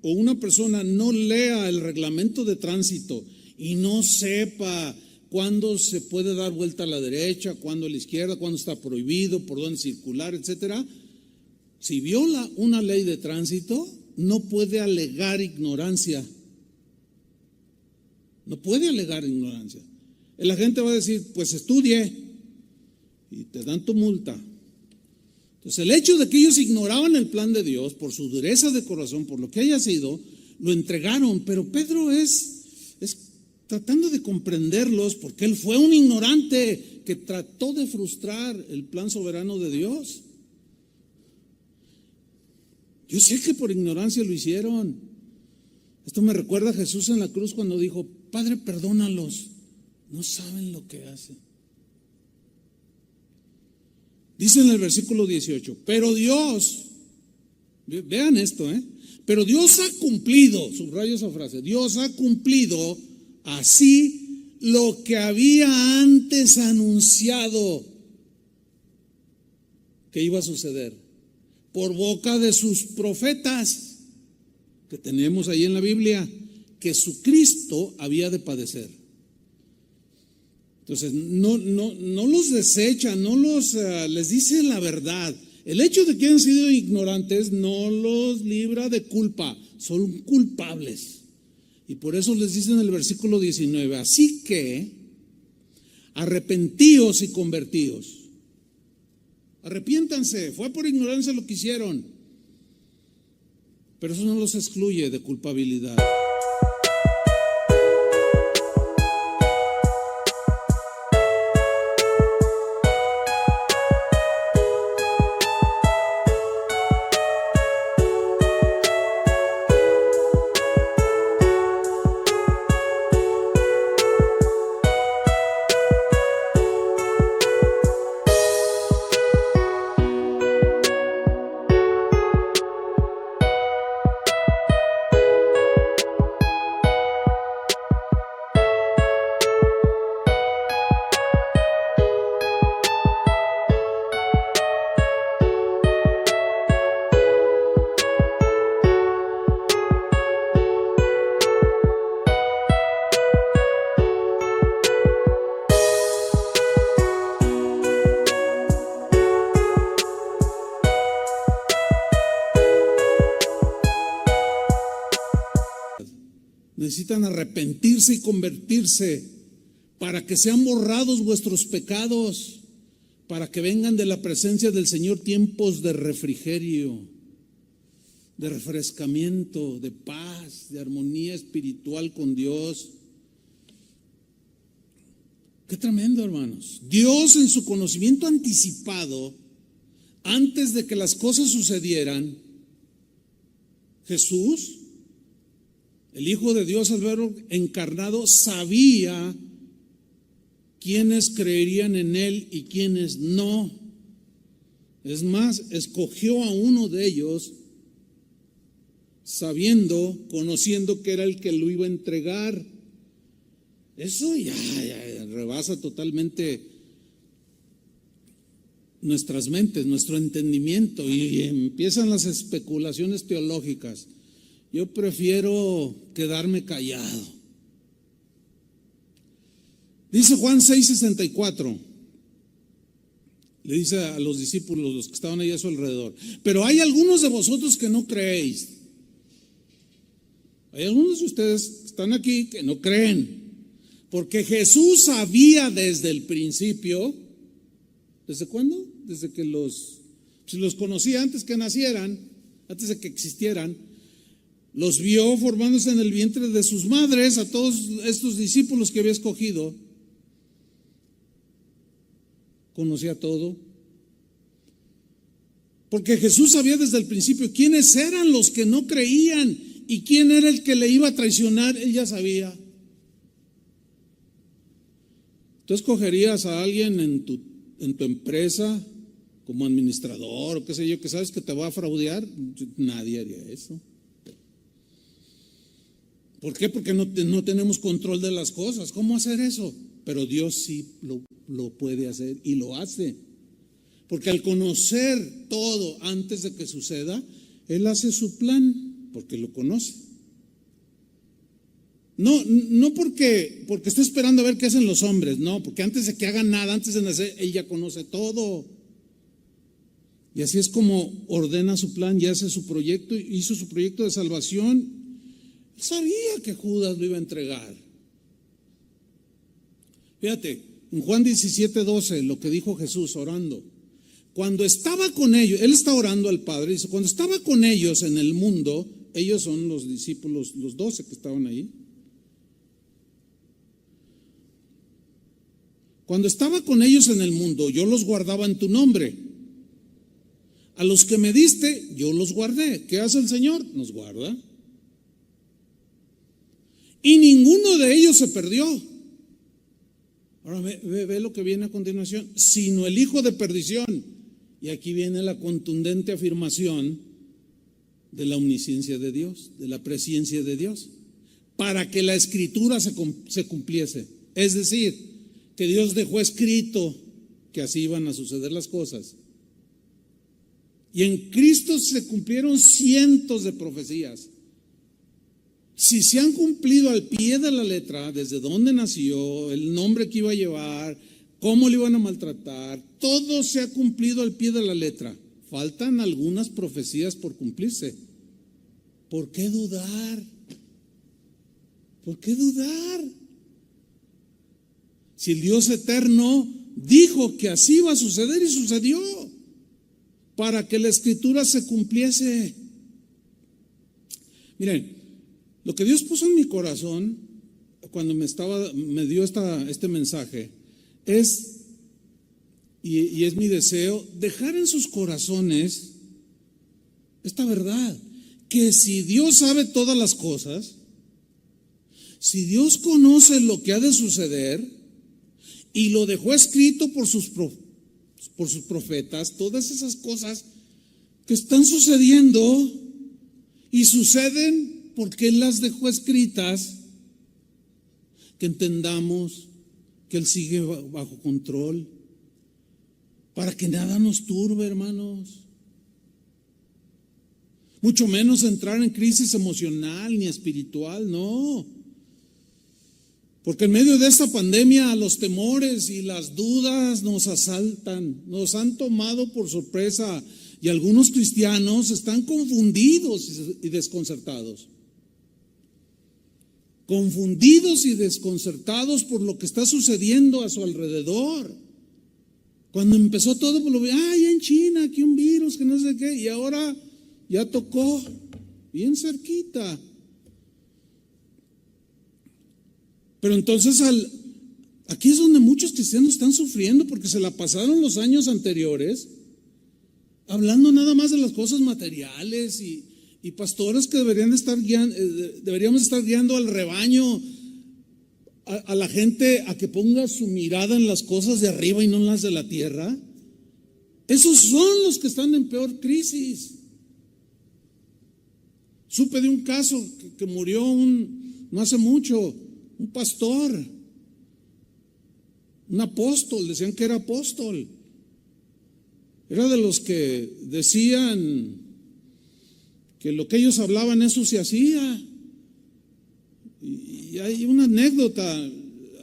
o una persona no lea el reglamento de tránsito y no sepa cuándo se puede dar vuelta a la derecha, cuándo a la izquierda, cuándo está prohibido, por dónde circular, etcétera, si viola una ley de tránsito, no puede alegar ignorancia. No puede alegar ignorancia. La gente va a decir, pues estudie, y te dan tu multa. Entonces, el hecho de que ellos ignoraban el plan de Dios por su dureza de corazón, por lo que haya sido, lo entregaron. Pero Pedro es tratando de comprenderlos, porque él fue un ignorante que trató de frustrar el plan soberano de Dios. Yo sé que por ignorancia lo hicieron. Esto me recuerda a Jesús en la cruz cuando dijo, Padre, perdónalos, no saben lo que hacen. Dice en el versículo 18, pero Dios, vean esto, pero Dios ha cumplido, subrayo esa frase, Dios ha cumplido así lo que había antes anunciado que iba a suceder por boca de sus profetas que tenemos ahí en la Biblia, que su Cristo había de padecer. Entonces, no los desecha, les dice la verdad. El hecho de que hayan sido ignorantes no los libra de culpa, son culpables. Y por eso les dice en el versículo 19, así que arrepentíos y convertíos. Arrepiéntanse, fue por ignorancia lo que hicieron. Pero eso no los excluye de culpabilidad. necesitan arrepentirse y convertirse para que sean borrados vuestros pecados, para que vengan de la presencia del Señor tiempos de refrigerio, de refrescamiento, de paz, de armonía espiritual con Dios. Qué tremendo, hermanos. Dios, en su conocimiento anticipado, antes de que las cosas sucedieran, Jesús, el Hijo de Dios, el Verbo encarnado, sabía quiénes creerían en Él y quiénes no. Es más, escogió a uno de ellos sabiendo, conociendo que era el que lo iba a entregar. Eso ya rebasa totalmente nuestras mentes, nuestro entendimiento, y empiezan las especulaciones teológicas. Yo prefiero quedarme callado. Dice Juan 6:64, le dice a los discípulos, los que estaban ahí a su alrededor: pero hay algunos de vosotros que no creéis. Hay algunos de ustedes que están aquí que no creen, porque Jesús sabía desde el principio. ¿Desde cuándo? Desde que si los conocía antes que nacieran, antes de que existieran. Los vio formándose en el vientre de sus madres, a todos estos discípulos que había escogido. Conocía todo. Porque Jesús sabía desde el principio quiénes eran los que no creían y quién era el que le iba a traicionar. Él ya sabía. ¿Tú escogerías a alguien en tu empresa como administrador o qué sé yo, que sabes que te va a fraudear? Nadie haría eso. ¿Por qué? Porque no tenemos control de las cosas. ¿Cómo hacer eso? Pero Dios sí lo puede hacer y lo hace. Porque al conocer todo antes de que suceda, Él hace su plan, porque lo conoce. No porque está esperando a ver qué hacen los hombres, no, porque antes de que hagan nada, antes de nacer, Él ya conoce todo. Y así es como ordena su plan y hace su proyecto, hizo su proyecto de salvación. Sabía que Judas lo iba a entregar. Fíjate, en Juan 17:12, lo que dijo Jesús orando. Cuando estaba con ellos, Él está orando al Padre, dice: cuando estaba con ellos en el mundo, ellos son los discípulos, los 12 que estaban ahí. Cuando estaba con ellos en el mundo, yo los guardaba en tu nombre. A los que me diste, yo los guardé. ¿Qué hace el Señor? Nos guarda. Y ninguno de ellos se perdió. Ahora ve lo que viene a continuación. Sino el hijo de perdición. Y aquí viene la contundente afirmación de la omnisciencia de Dios, de la presciencia de Dios, para que la escritura se cumpliese. Es decir, que Dios dejó escrito que así iban a suceder las cosas. Y en Cristo se cumplieron cientos de profecías. Si se han cumplido al pie de la letra, desde dónde nació, el nombre que iba a llevar, cómo le iban a maltratar, todo se ha cumplido al pie de la letra. Faltan algunas profecías por cumplirse. ¿Por qué dudar? ¿Por qué dudar? Si el Dios eterno dijo que así iba a suceder y sucedió, para que la escritura se cumpliese. Miren, lo que Dios puso en mi corazón cuando me dio este mensaje es, y es mi deseo, dejar en sus corazones esta verdad, que si Dios sabe todas las cosas, si Dios conoce lo que ha de suceder y lo dejó escrito por sus profetas, todas esas cosas que están sucediendo y suceden porque Él las dejó escritas, que entendamos que Él sigue bajo control, para que nada nos turbe, hermanos. Mucho menos entrar en crisis emocional ni espiritual, no. Porque en medio de esta pandemia los temores y las dudas nos asaltan, nos han tomado por sorpresa y algunos cristianos están confundidos y desconcertados. confundidos y desconcertados por lo que está sucediendo a su alrededor. Cuando empezó todo, pues lo ve, ya en China, aquí un virus, que no sé qué, y ahora ya tocó bien cerquita. Pero entonces aquí es donde muchos cristianos están sufriendo, porque se la pasaron los años anteriores hablando nada más de las cosas materiales y pastores que deberíamos estar guiando al rebaño, a la gente a que ponga su mirada en las cosas de arriba y no en las de la tierra. Esos son los que están en peor crisis. Supe de un caso que murió no hace mucho, un pastor, un apóstol, decían que era apóstol. Era de los que decían que lo que ellos hablaban, eso se hacía. Y hay una anécdota,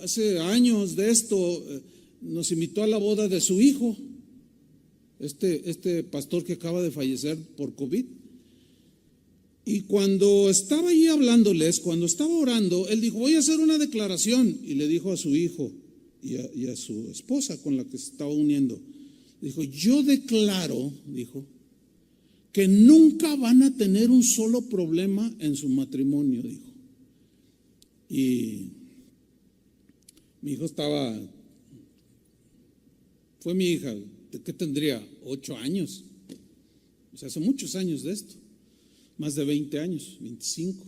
hace años de esto, nos invitó a la boda de su hijo, este pastor que acaba de fallecer por COVID. Y cuando estaba allí hablándoles, cuando estaba orando, él dijo, voy a hacer una declaración. Y le dijo a su hijo y a su esposa con la que se estaba uniendo, dijo, yo declaro, dijo, que nunca van a tener un solo problema en su matrimonio, dijo. Y mi hijo fue mi hija, ¿qué tendría? 8 años. O sea, hace muchos años de esto, más de 20 años, 25.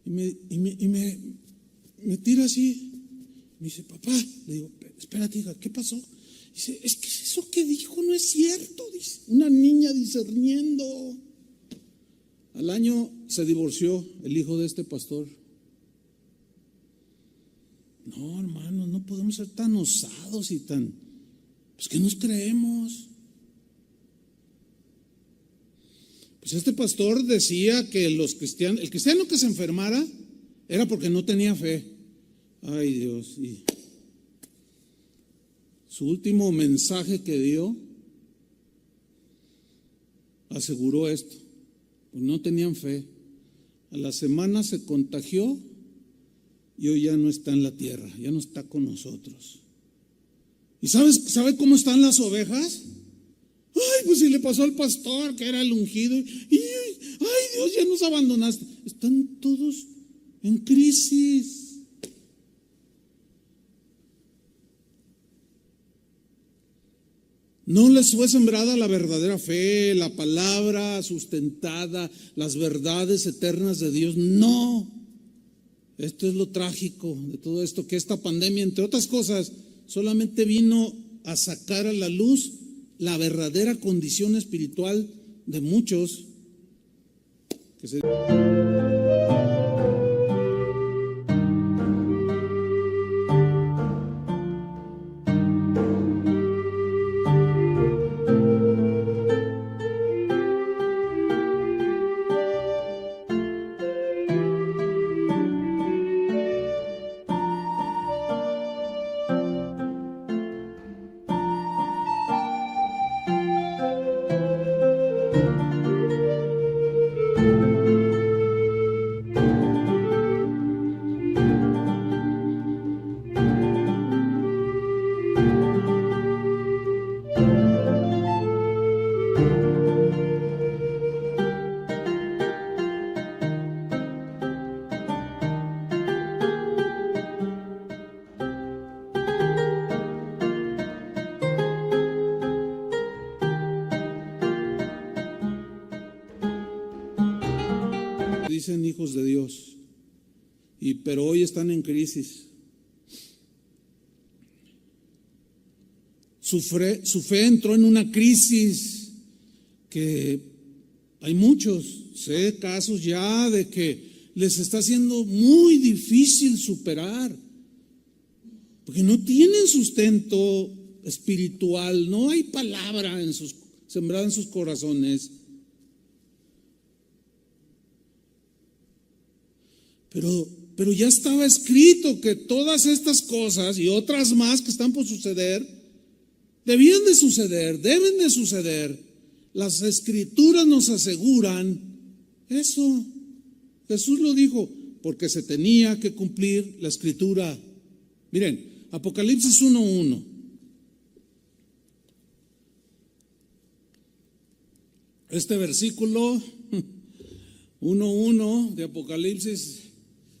Y me tira así, me dice, papá, le digo, espérate, hija, ¿qué pasó? Dice, es que eso que dijo no es cierto, dice, una niña discerniendo. Al año se divorció el hijo de este pastor. No, hermano, no podemos ser tan osados y pues ¿qué nos creemos? Pues este pastor decía que el cristiano que se enfermara era porque no tenía fe. Ay, Dios. Y su último mensaje que dio aseguró esto. Pues no tenían fe. A la semana se contagió y hoy ya no está en la tierra, ya no está con nosotros. ¿Y sabe cómo están las ovejas? Ay, pues si le pasó al pastor que era el ungido, ay Dios, ya nos abandonaste. Están todos en crisis. No les fue sembrada la verdadera fe, la palabra sustentada, las verdades eternas de Dios. No. Esto es lo trágico de todo esto, que esta pandemia, entre otras cosas, solamente vino a sacar a la luz la verdadera condición espiritual de muchos que se... Dicen hijos de Dios, pero hoy están en crisis. Su fe entró en una crisis que hay muchos, sé casos ya de que les está siendo muy difícil superar, porque no tienen sustento espiritual, no hay palabra sembrada en sus corazones. Pero ya estaba escrito que todas estas cosas y otras más que están por suceder, deben de suceder. Las escrituras nos aseguran eso. Jesús lo dijo, porque se tenía que cumplir la escritura. Miren, Apocalipsis 1:1. Este versículo 1:1 de Apocalipsis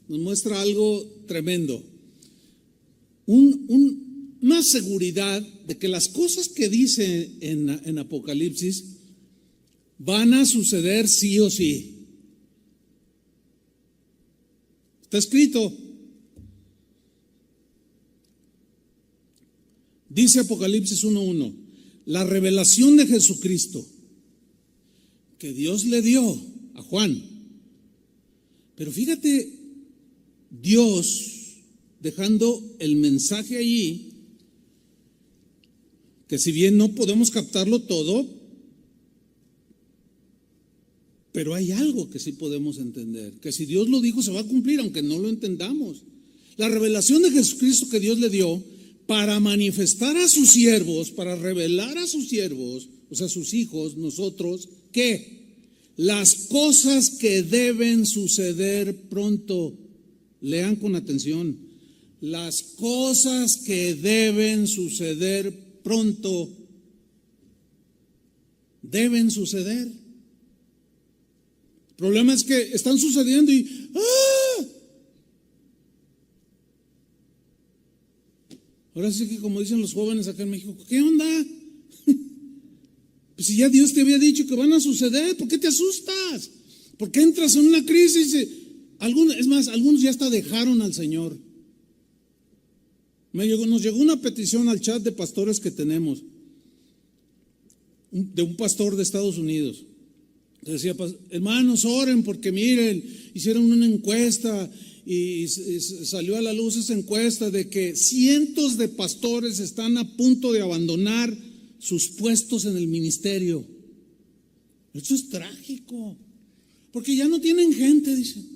nos muestra algo tremendo. Una seguridad de que las cosas que dice en Apocalipsis van a suceder sí o sí. Está escrito. Dice Apocalipsis 1:1, la revelación de Jesucristo que Dios le dio a Juan. Pero fíjate, Dios dejando el mensaje allí, que si bien no podemos captarlo todo, pero hay algo que sí podemos entender, que si Dios lo dijo se va a cumplir aunque no lo entendamos. La revelación de Jesucristo que Dios le dio para manifestar a sus siervos, para revelar a sus siervos, o sea, sus hijos, nosotros, ¿qué? Las cosas que deben suceder pronto. Lean con atención. Las cosas que deben suceder pronto deben suceder. El problema es que están sucediendo y ¡ah! Ahora sí que como dicen los jóvenes acá en México, ¿qué onda? Pues si ya Dios te había dicho que van a suceder, ¿por qué te asustas? ¿Por qué entras en una crisis? Algunos ya hasta dejaron al Señor. Nos llegó una petición al chat de pastores que tenemos, de un pastor de Estados Unidos. Decía, hermanos, oren porque miren, hicieron una encuesta y salió a la luz esa encuesta de que cientos de pastores están a punto de abandonar sus puestos en el ministerio. Eso es trágico, porque ya no tienen gente, dicen.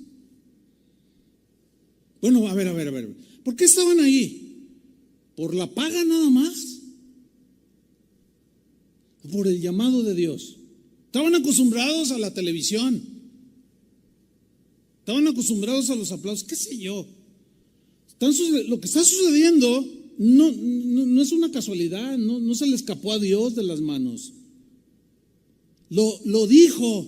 Bueno, a ver. ¿Por qué estaban ahí? ¿Por la paga nada más? ¿Por el llamado de Dios? Estaban acostumbrados a la televisión. Estaban acostumbrados a los aplausos, qué sé yo. Lo que está sucediendo no es una casualidad, no se le escapó a Dios de las manos. Lo dijo.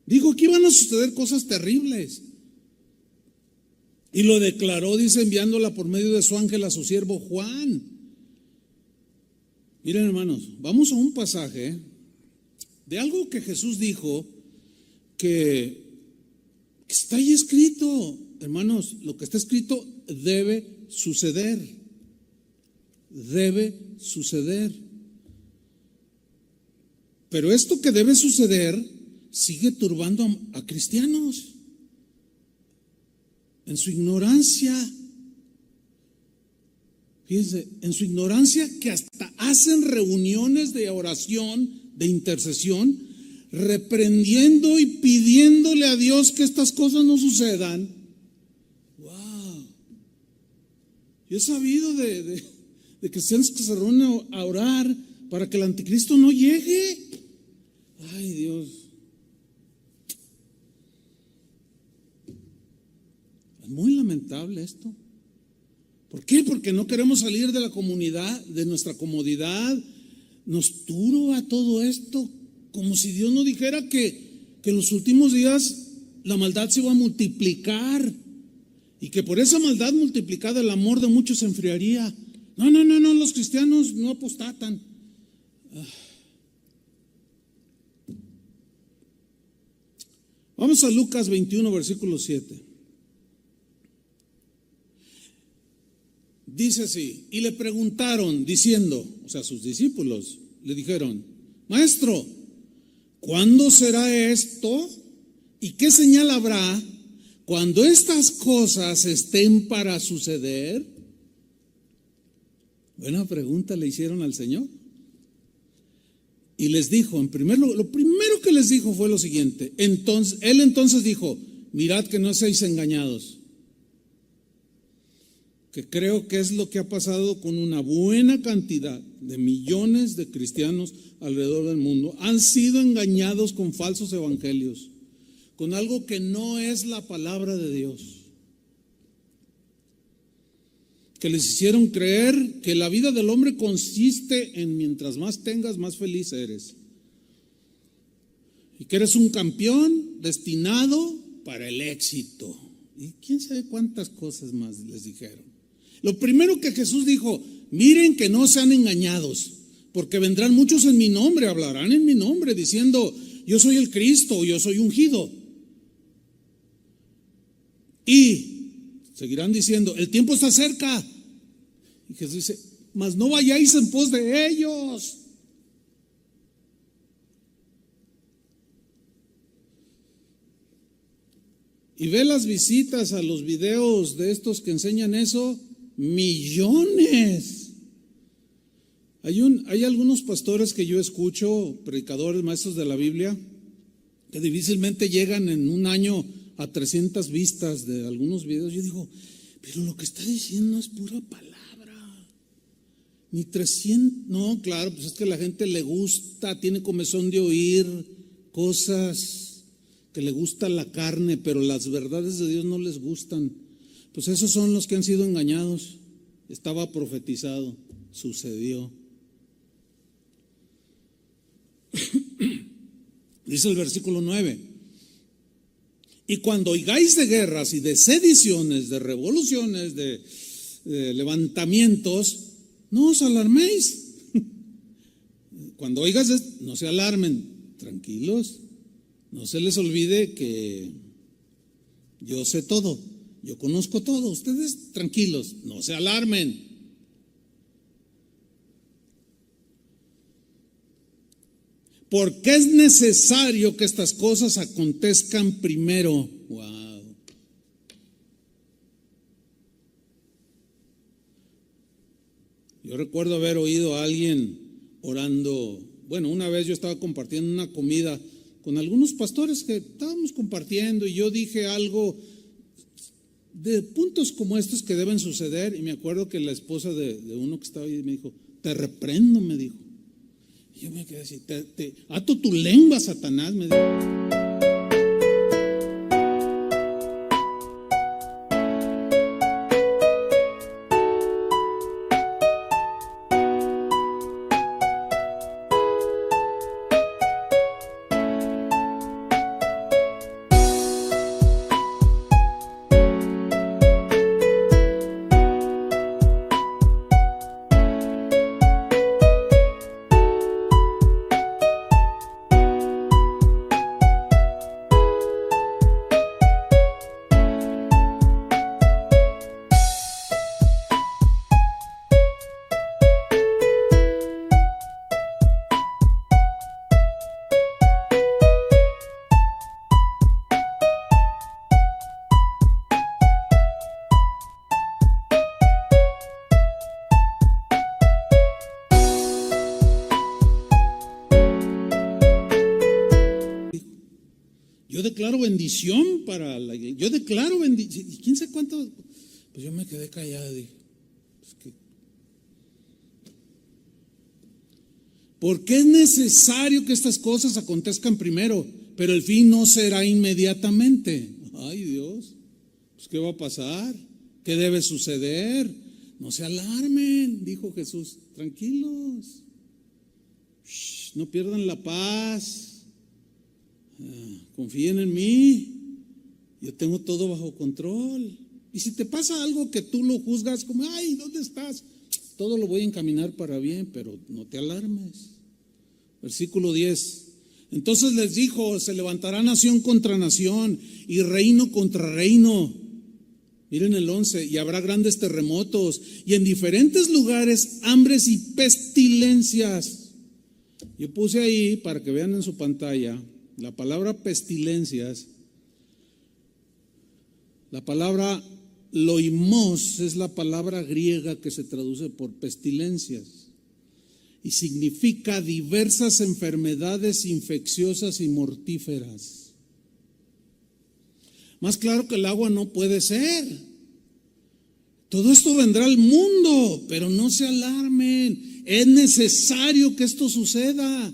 Dijo que iban a suceder cosas terribles. Y lo declaró, dice, enviándola por medio de su ángel a su siervo Juan. Miren, hermanos, vamos a un pasaje de algo que Jesús dijo que está ahí escrito. Hermanos, lo que está escrito debe suceder. Debe suceder. Pero esto que debe suceder sigue turbando a cristianos en su ignorancia. Fíjense, en su ignorancia, que hasta hacen reuniones de oración, de intercesión, reprendiendo y pidiéndole a Dios que estas cosas no sucedan. Wow. Yo he sabido de cristianos que se reúnen a orar para que el anticristo no llegue. Ay, Dios. Es muy lamentable esto. ¿Por qué? Porque no queremos salir de la comunidad, de nuestra comodidad. Nos turba todo esto, como si Dios no dijera que en los últimos días la maldad se va a multiplicar y que por esa maldad multiplicada el amor de muchos se enfriaría. No, los cristianos no apostatan. Vamos a Lucas 21, versículo 7. Dice así, y le preguntaron diciendo, o sea, sus discípulos le dijeron, Maestro, ¿cuándo será esto? ¿Y qué señal habrá cuando estas cosas estén para suceder? Buena pregunta le hicieron al Señor. Y les dijo, lo primero que les dijo fue lo siguiente. Él entonces dijo, mirad que no seáis engañados. Que creo que es lo que ha pasado con una buena cantidad de millones de cristianos alrededor del mundo. Han sido engañados con falsos evangelios, con algo que no es la palabra de Dios. Que les hicieron creer que la vida del hombre consiste en mientras más tengas, más feliz eres. Y que eres un campeón destinado para el éxito. Y quién sabe cuántas cosas más les dijeron. Lo primero que Jesús dijo: miren que no sean engañados, porque vendrán muchos en mi nombre, hablarán en mi nombre, diciendo: yo soy el Cristo, yo soy ungido. Y seguirán diciendo: el tiempo está cerca. Y Jesús dice: mas no vayáis en pos de ellos. Y ve las visitas a los videos de estos que enseñan eso, millones. Hay algunos pastores que yo escucho, predicadores, maestros de la Biblia, que difícilmente llegan en un año a 300 vistas de algunos videos. Yo digo, pero lo que está diciendo es pura palabra. Ni 300, no, claro, pues es que a la gente le gusta, tiene comezón de oír cosas, que le gusta la carne, pero las verdades de Dios no les gustan. Pues esos son los que han sido engañados. Estaba profetizado, sucedió. Dice el versículo 9: y cuando oigáis de guerras y de sediciones, de revoluciones, de levantamientos, no os alarméis. Cuando oigas, no se alarmen, tranquilos. No se les olvide que yo sé todo, yo conozco todo. Ustedes tranquilos, no se alarmen. Porque es necesario que estas cosas acontezcan primero. Wow. Yo recuerdo haber oído a alguien orando. Bueno, una vez yo estaba compartiendo una comida con algunos pastores que estábamos compartiendo, y yo dije algo de puntos como estos que deben suceder, y me acuerdo que la esposa de uno que estaba ahí me dijo: te reprendo, me dijo. Y yo me quedé así: te ato tu lengua, Satanás, me dijo. Yo declaro bendición para la iglesia. Yo declaro bendición. ¿Y quién sabe cuánto? Pues yo me quedé callado. Dije, porque es necesario que estas cosas acontezcan primero, pero el fin no será inmediatamente. Ay, Dios, pues ¿qué va a pasar? ¿Qué debe suceder? No se alarmen, dijo Jesús. Tranquilos. No pierdan la paz. Confíen en mí, yo tengo todo bajo control. Y si te pasa algo que tú lo juzgas como, ay, ¿dónde estás? Todo lo voy a encaminar para bien, pero no te alarmes. Versículo 10: entonces les dijo: se levantará nación contra nación y reino contra reino. Miren el 11: y habrá grandes terremotos y en diferentes lugares hambres y pestilencias. Yo puse ahí para que vean en su pantalla la palabra pestilencias. La palabra loimos es la palabra griega que se traduce por pestilencias y significa diversas enfermedades infecciosas y mortíferas. Más claro que el agua no puede ser. Todo esto vendrá al mundo, pero no se alarmen. Es necesario que esto suceda.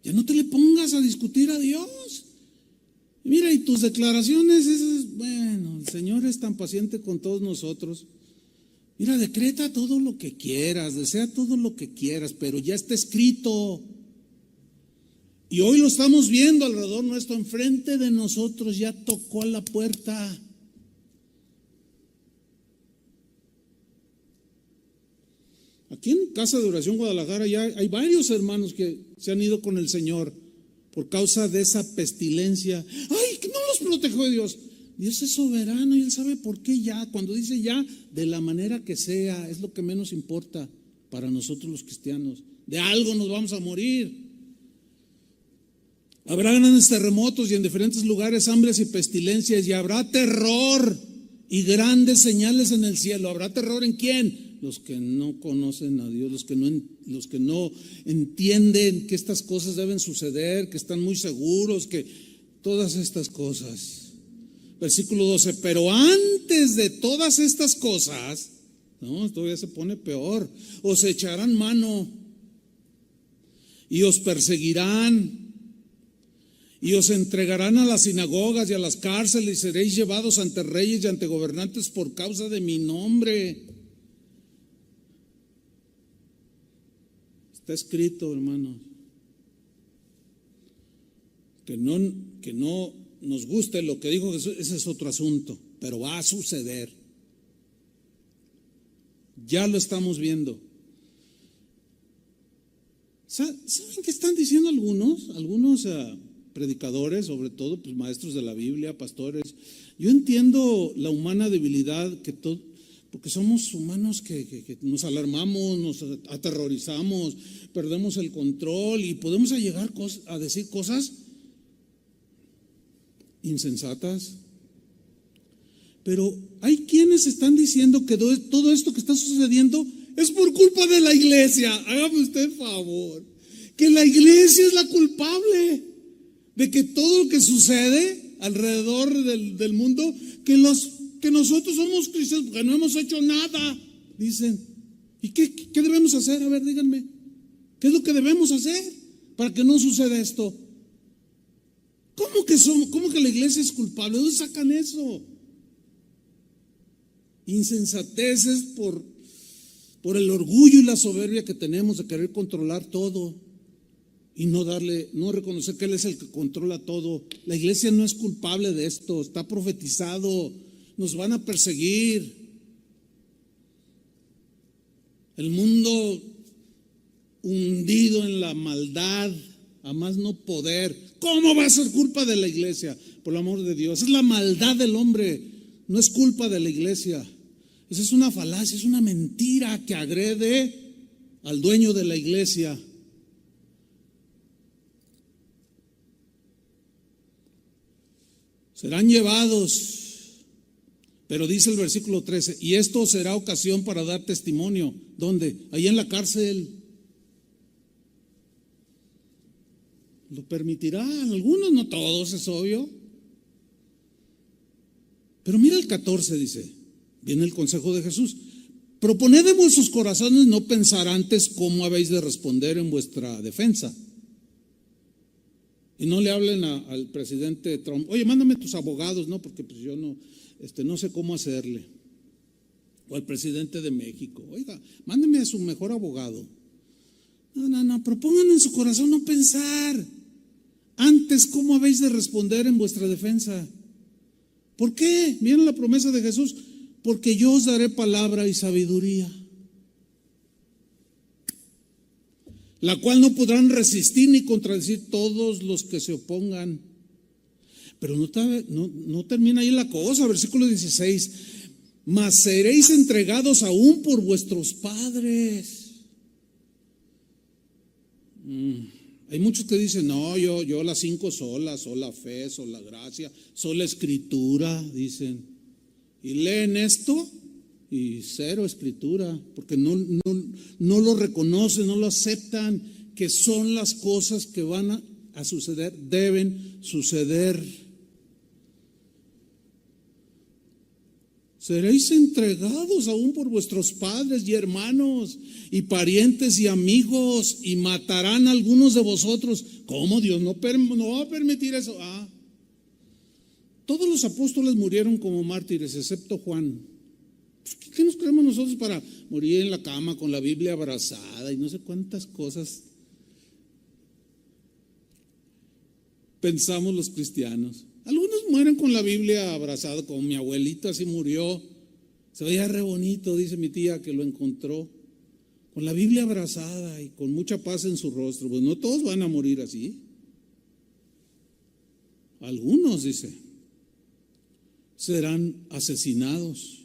Ya no te le pongas a discutir a Dios. Mira, y tus declaraciones, bueno, el Señor es tan paciente con todos nosotros. Mira, decreta todo lo que quieras, desea todo lo que quieras, pero ya está escrito. Y hoy lo estamos viendo alrededor nuestro, enfrente de nosotros, ya tocó a la puerta. Aquí en Casa de Oración Guadalajara ya hay varios hermanos que se han ido con el Señor por causa de esa pestilencia. ¡Ay, que no los protegió Dios! Dios es soberano y Él sabe por qué ya. Cuando dice ya, de la manera que sea, es lo que menos importa para nosotros los cristianos. De algo nos vamos a morir. Habrá grandes terremotos y en diferentes lugares hambres y pestilencias, y habrá terror y grandes señales en el cielo. ¿Habrá terror en quién? Los que no conocen a Dios, los que no entienden que estas cosas deben suceder, que están muy seguros, que todas estas cosas. Versículo 12, pero antes de todas estas cosas, no, todavía se pone peor, os echarán mano y os perseguirán y os entregarán a las sinagogas y a las cárceles y seréis llevados ante reyes y ante gobernantes por causa de mi nombre. Está escrito, hermanos, que no nos guste lo que dijo Jesús, ese es otro asunto, pero va a suceder. Ya lo estamos viendo. ¿Saben qué están diciendo algunos predicadores, sobre todo pues, maestros de la Biblia, pastores? Yo entiendo la humana debilidad porque somos humanos que nos alarmamos, nos aterrorizamos, perdemos el control y podemos llegar a decir cosas insensatas. Pero hay quienes están diciendo que todo esto que está sucediendo es por culpa de la iglesia. Hágame usted el favor, que la iglesia es la culpable de que todo lo que sucede alrededor del mundo, que nosotros somos cristianos porque no hemos hecho nada, dicen. ¿Y qué debemos hacer? A ver, díganme, ¿qué es lo que debemos hacer para que no suceda esto? ¿Cómo que la iglesia es culpable? ¿De dónde sacan eso? Insensateces por el orgullo y la soberbia que tenemos de querer controlar todo y no reconocer que Él es el que controla todo. La iglesia no es culpable de esto, está profetizado. Nos van a perseguir. El mundo hundido en la maldad, a más no poder. ¿Cómo va a ser culpa de la iglesia? Por el amor de Dios, es la maldad del hombre, no es culpa de la iglesia. Esa es una falacia, es una mentira que agrede al dueño de la iglesia. Serán llevados. Pero dice el versículo 13, y esto será ocasión para dar testimonio. ¿Dónde? Ahí en la cárcel. Lo permitirán, algunos, no todos, es obvio. Pero mira el 14, dice, viene el consejo de Jesús. Proponed en vuestros corazones no pensar antes cómo habéis de responder en vuestra defensa. Y no le hablen al presidente Trump, oye, mándame tus abogados, no, porque pues yo no sé cómo hacerle. O al presidente de México, oiga, mándeme a su mejor abogado. No, propongan en su corazón no pensar antes cómo habéis de responder en vuestra defensa. ¿Por qué? Miren la promesa de Jesús, porque yo os daré palabra y sabiduría, la cual no podrán resistir ni contradecir todos los que se opongan. Pero no termina ahí la cosa, versículo 16, mas seréis entregados aún por vuestros padres. Hay muchos que dicen, no, yo las 5 solas, sola fe, sola gracia, sola escritura, dicen. Y leen esto y cero escritura, porque no lo reconocen, no lo aceptan, que son las cosas que van a suceder, deben suceder. Seréis entregados aún por vuestros padres y hermanos y parientes y amigos, y matarán a algunos de vosotros. ¿Cómo? Dios no va a permitir eso. Todos los apóstoles murieron como mártires, excepto Juan. ¿Qué nos creemos nosotros para morir en la cama con la Biblia abrazada y no sé cuántas cosas pensamos los cristianos? Algunos mueren con la Biblia abrazada, como mi abuelito así murió. Se veía re bonito, dice mi tía que lo encontró, con la Biblia abrazada y con mucha paz en su rostro. Pues no todos van a morir así. Algunos, dice, serán asesinados.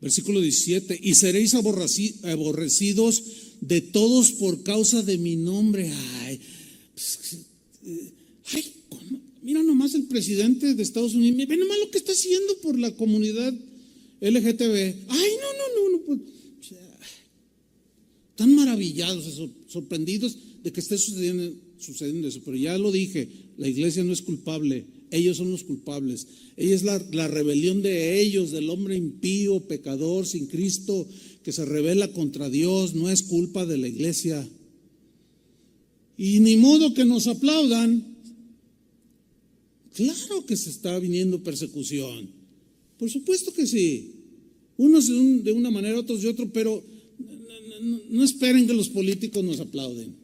Versículo 17, y seréis aborrecidos de todos por causa de mi nombre. ¿Cómo? Mira nomás el presidente de Estados Unidos, ve nomás lo que está haciendo por la comunidad LGTB. No, pues, están maravillados, sorprendidos de que esté sucediendo eso. Pero ya lo dije, la iglesia no es culpable. Ellos son los culpables. Ella es la rebelión de ellos, del hombre impío, pecador, sin Cristo, que se rebela contra Dios. No es culpa de la iglesia. Y ni modo que nos aplaudan. Claro que se está viniendo persecución. Por supuesto que sí. Unos de una manera, otros de otra, pero no esperen que los políticos nos aplauden.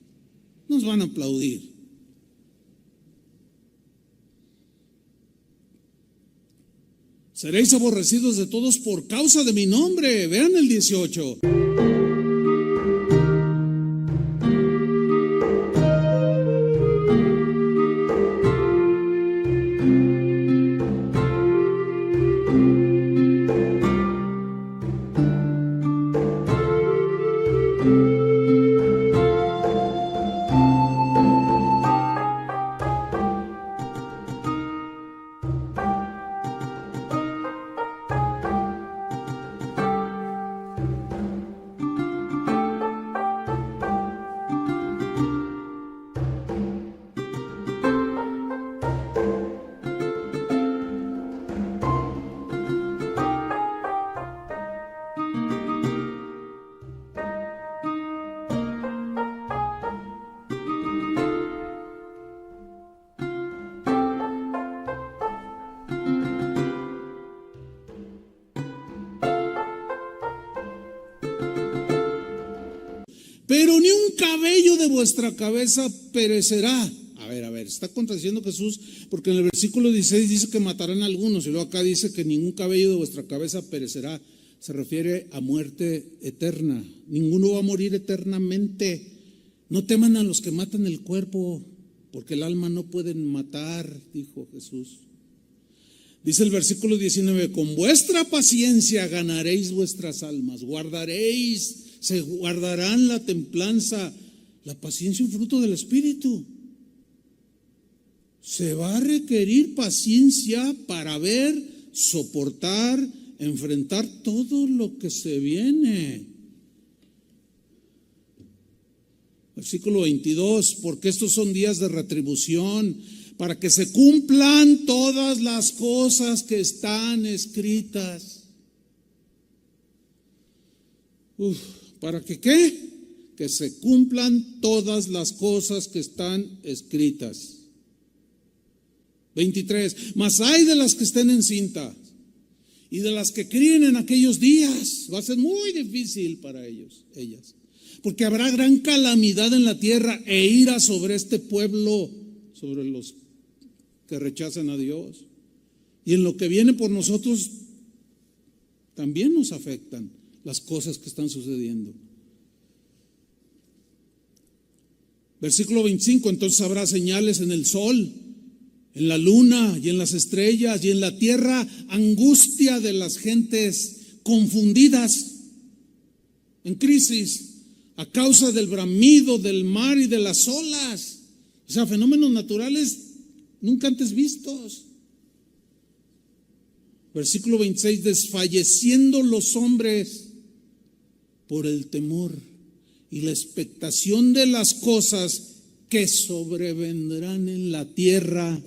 Nos van a aplaudir. Seréis aborrecidos de todos por causa de mi nombre. Vean el 18. Pero ni un cabello de vuestra cabeza perecerá. A ver, está contradiciendo Jesús, porque en el versículo 16 dice que matarán a algunos, y luego acá dice que ningún cabello de vuestra cabeza perecerá. Se refiere a muerte eterna. Ninguno va a morir eternamente. No teman a los que matan el cuerpo, porque el alma no pueden matar, dijo Jesús. Dice el versículo 19, con vuestra paciencia ganaréis vuestras almas, se guardarán la templanza, la paciencia, un fruto del Espíritu. Se va a requerir paciencia para ver, soportar, enfrentar todo lo que se viene. Versículo 22, porque estos son días de retribución, para que se cumplan todas las cosas que están escritas. ¿Para que qué? Que se cumplan todas las cosas que están escritas. 23, mas hay de las que estén encintas y de las que críen en aquellos días. Va a ser muy difícil para ellas, porque habrá gran calamidad en la tierra e ira sobre este pueblo, sobre los que rechazan a Dios. Y en lo que viene por nosotros también nos afectan las cosas que están sucediendo. Versículo 25, entonces habrá señales en el sol, en la luna y en las estrellas, y en la tierra angustia de las gentes confundidas, en crisis, a causa del bramido del mar y de las olas. O sea, fenómenos naturales nunca antes vistos. Versículo 26, desfalleciendo los hombres por el temor y la expectación de las cosas que sobrevendrán en la tierra.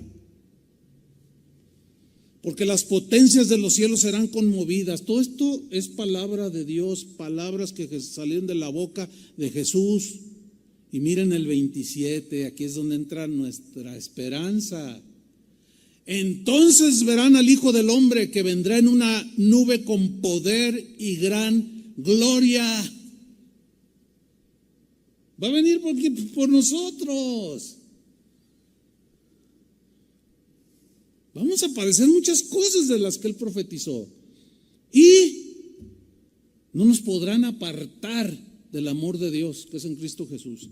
porque las potencias de los cielos serán conmovidas. Todo esto es palabra de Dios, palabras que salieron de la boca de Jesús. Y miren el 27, aquí es donde entra nuestra esperanza. Entonces verán al Hijo del Hombre que vendrá en una nube con poder y gran gloria. Va a venir por nosotros. Vamos a padecer muchas cosas de las que Él profetizó. Y no nos podrán apartar del amor de Dios que es en Cristo Jesús.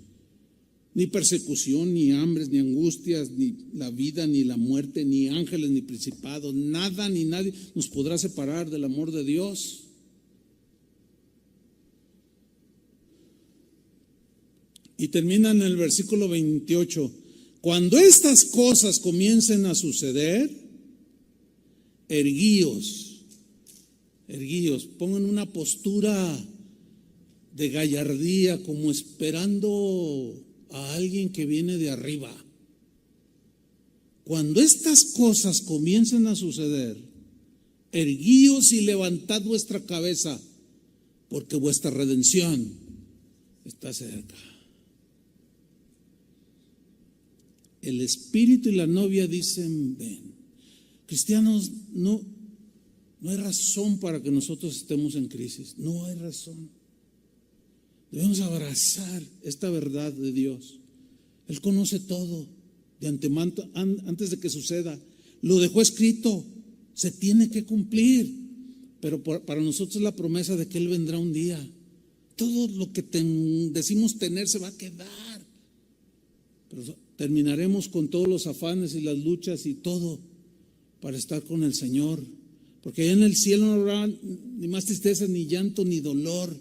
Ni persecución, ni hambres, ni angustias, ni la vida, ni la muerte, ni ángeles, ni principados. Nada ni nadie nos podrá separar del amor de Dios. Y termina en el versículo 28. Cuando estas cosas comiencen a suceder, erguíos, pongan una postura de gallardía, como esperando a alguien que viene de arriba. Cuando estas cosas comiencen a suceder, erguíos y levantad vuestra cabeza, porque vuestra redención está cerca. El Espíritu y la novia dicen, ven. Cristianos, no hay razón para que nosotros estemos en crisis. No hay razón. Debemos abrazar esta verdad de Dios. Él conoce todo de antemano, antes de que suceda. Lo dejó escrito. Se tiene que cumplir. Pero para nosotros es la promesa de que Él vendrá un día. Todo lo que decimos tener se va a quedar. Pero terminaremos con todos los afanes y las luchas y todo para estar con el Señor, porque allá en el cielo no habrá ni más tristeza, ni llanto, ni dolor.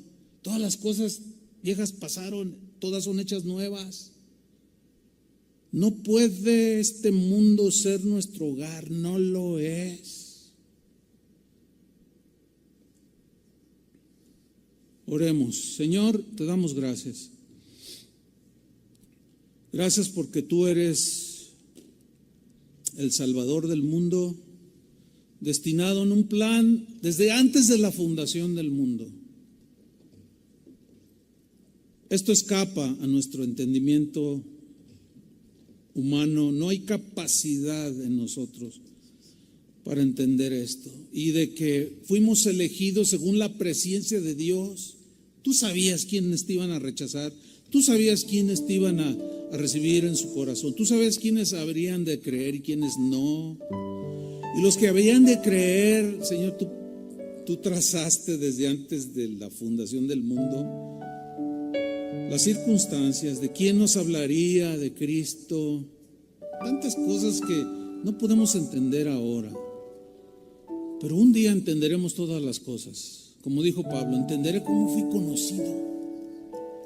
Todas las cosas viejas pasaron, todas son hechas nuevas. No puede este mundo ser nuestro hogar, no lo es. Oremos. Señor, te damos gracias. Gracias porque tú eres el Salvador del mundo, destinado en un plan desde antes de la fundación del mundo. Esto escapa a nuestro entendimiento humano, no hay capacidad en nosotros para entender esto. Y de que fuimos elegidos según la presciencia de Dios. Tú sabías quiénes te iban a rechazar, tú sabías quiénes te iban a recibir en su corazón. Tú sabes quiénes habrían de creer y quiénes no. Y los que habrían de creer, Señor, tú trazaste desde antes de la fundación del mundo las circunstancias de quién nos hablaría de Cristo. Tantas cosas que no podemos entender ahora. Pero un día entenderemos todas las cosas. Como dijo Pablo, entenderé cómo fui conocido.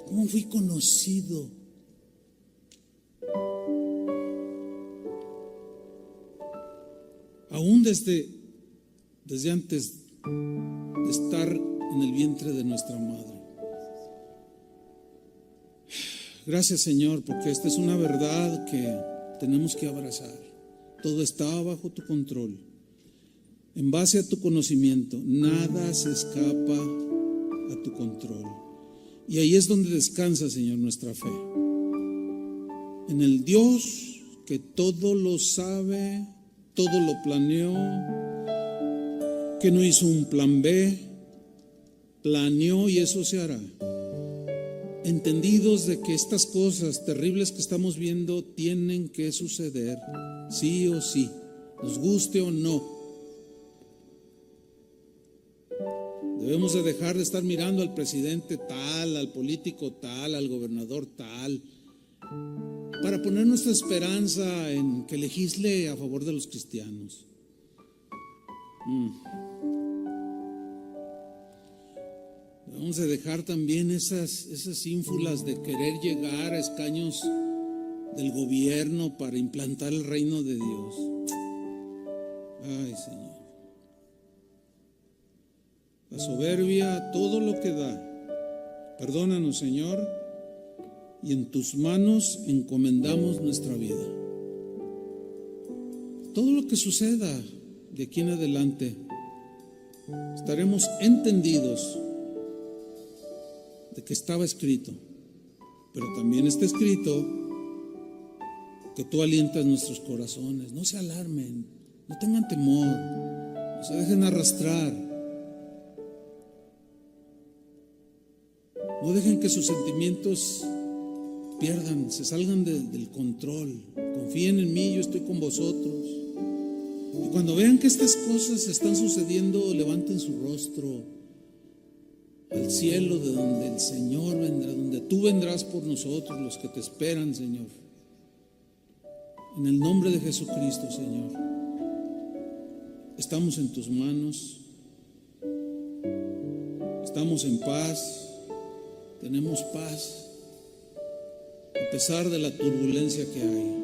¿Cómo fui conocido? Aún desde antes de estar en el vientre de nuestra madre. Gracias, Señor, porque esta es una verdad que tenemos que abrazar. Todo está bajo tu control. En base a tu conocimiento, nada se escapa a tu control. Y ahí es donde descansa, Señor, nuestra fe. En el Dios que todo lo sabe, todo lo planeó, que no hizo un plan B, planeó y eso se hará. Entendidos de que estas cosas terribles que estamos viendo tienen que suceder, sí o sí, nos guste o no. Debemos de dejar de estar mirando al presidente tal, al político tal, al gobernador tal, para poner nuestra esperanza en que legisle a favor de los cristianos. Debemos de dejar también esas ínfulas de querer llegar a escaños del gobierno para implantar el reino de Dios. Ay, Señor. La soberbia, todo lo que da. Perdónanos, Señor, y en tus manos encomendamos nuestra vida. Todo lo que suceda, de aquí en adelante estaremos entendidos de que estaba escrito, pero también está escrito que tú alientas nuestros corazones. No se alarmen, no tengan temor, no se dejen arrastrar, no dejen que sus sentimientos pierdan, se salgan del control. Confíen en mí, yo estoy con vosotros. Y cuando vean que estas cosas están sucediendo, levanten su rostro al cielo, de donde el Señor vendrá, donde tú vendrás por nosotros, los que te esperan, Señor. En el nombre de Jesucristo, Señor, estamos en tus manos, estamos en paz, tenemos paz, a pesar de la turbulencia que hay,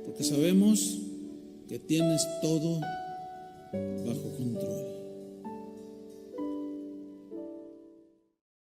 porque sabemos que tienes todo bajo control.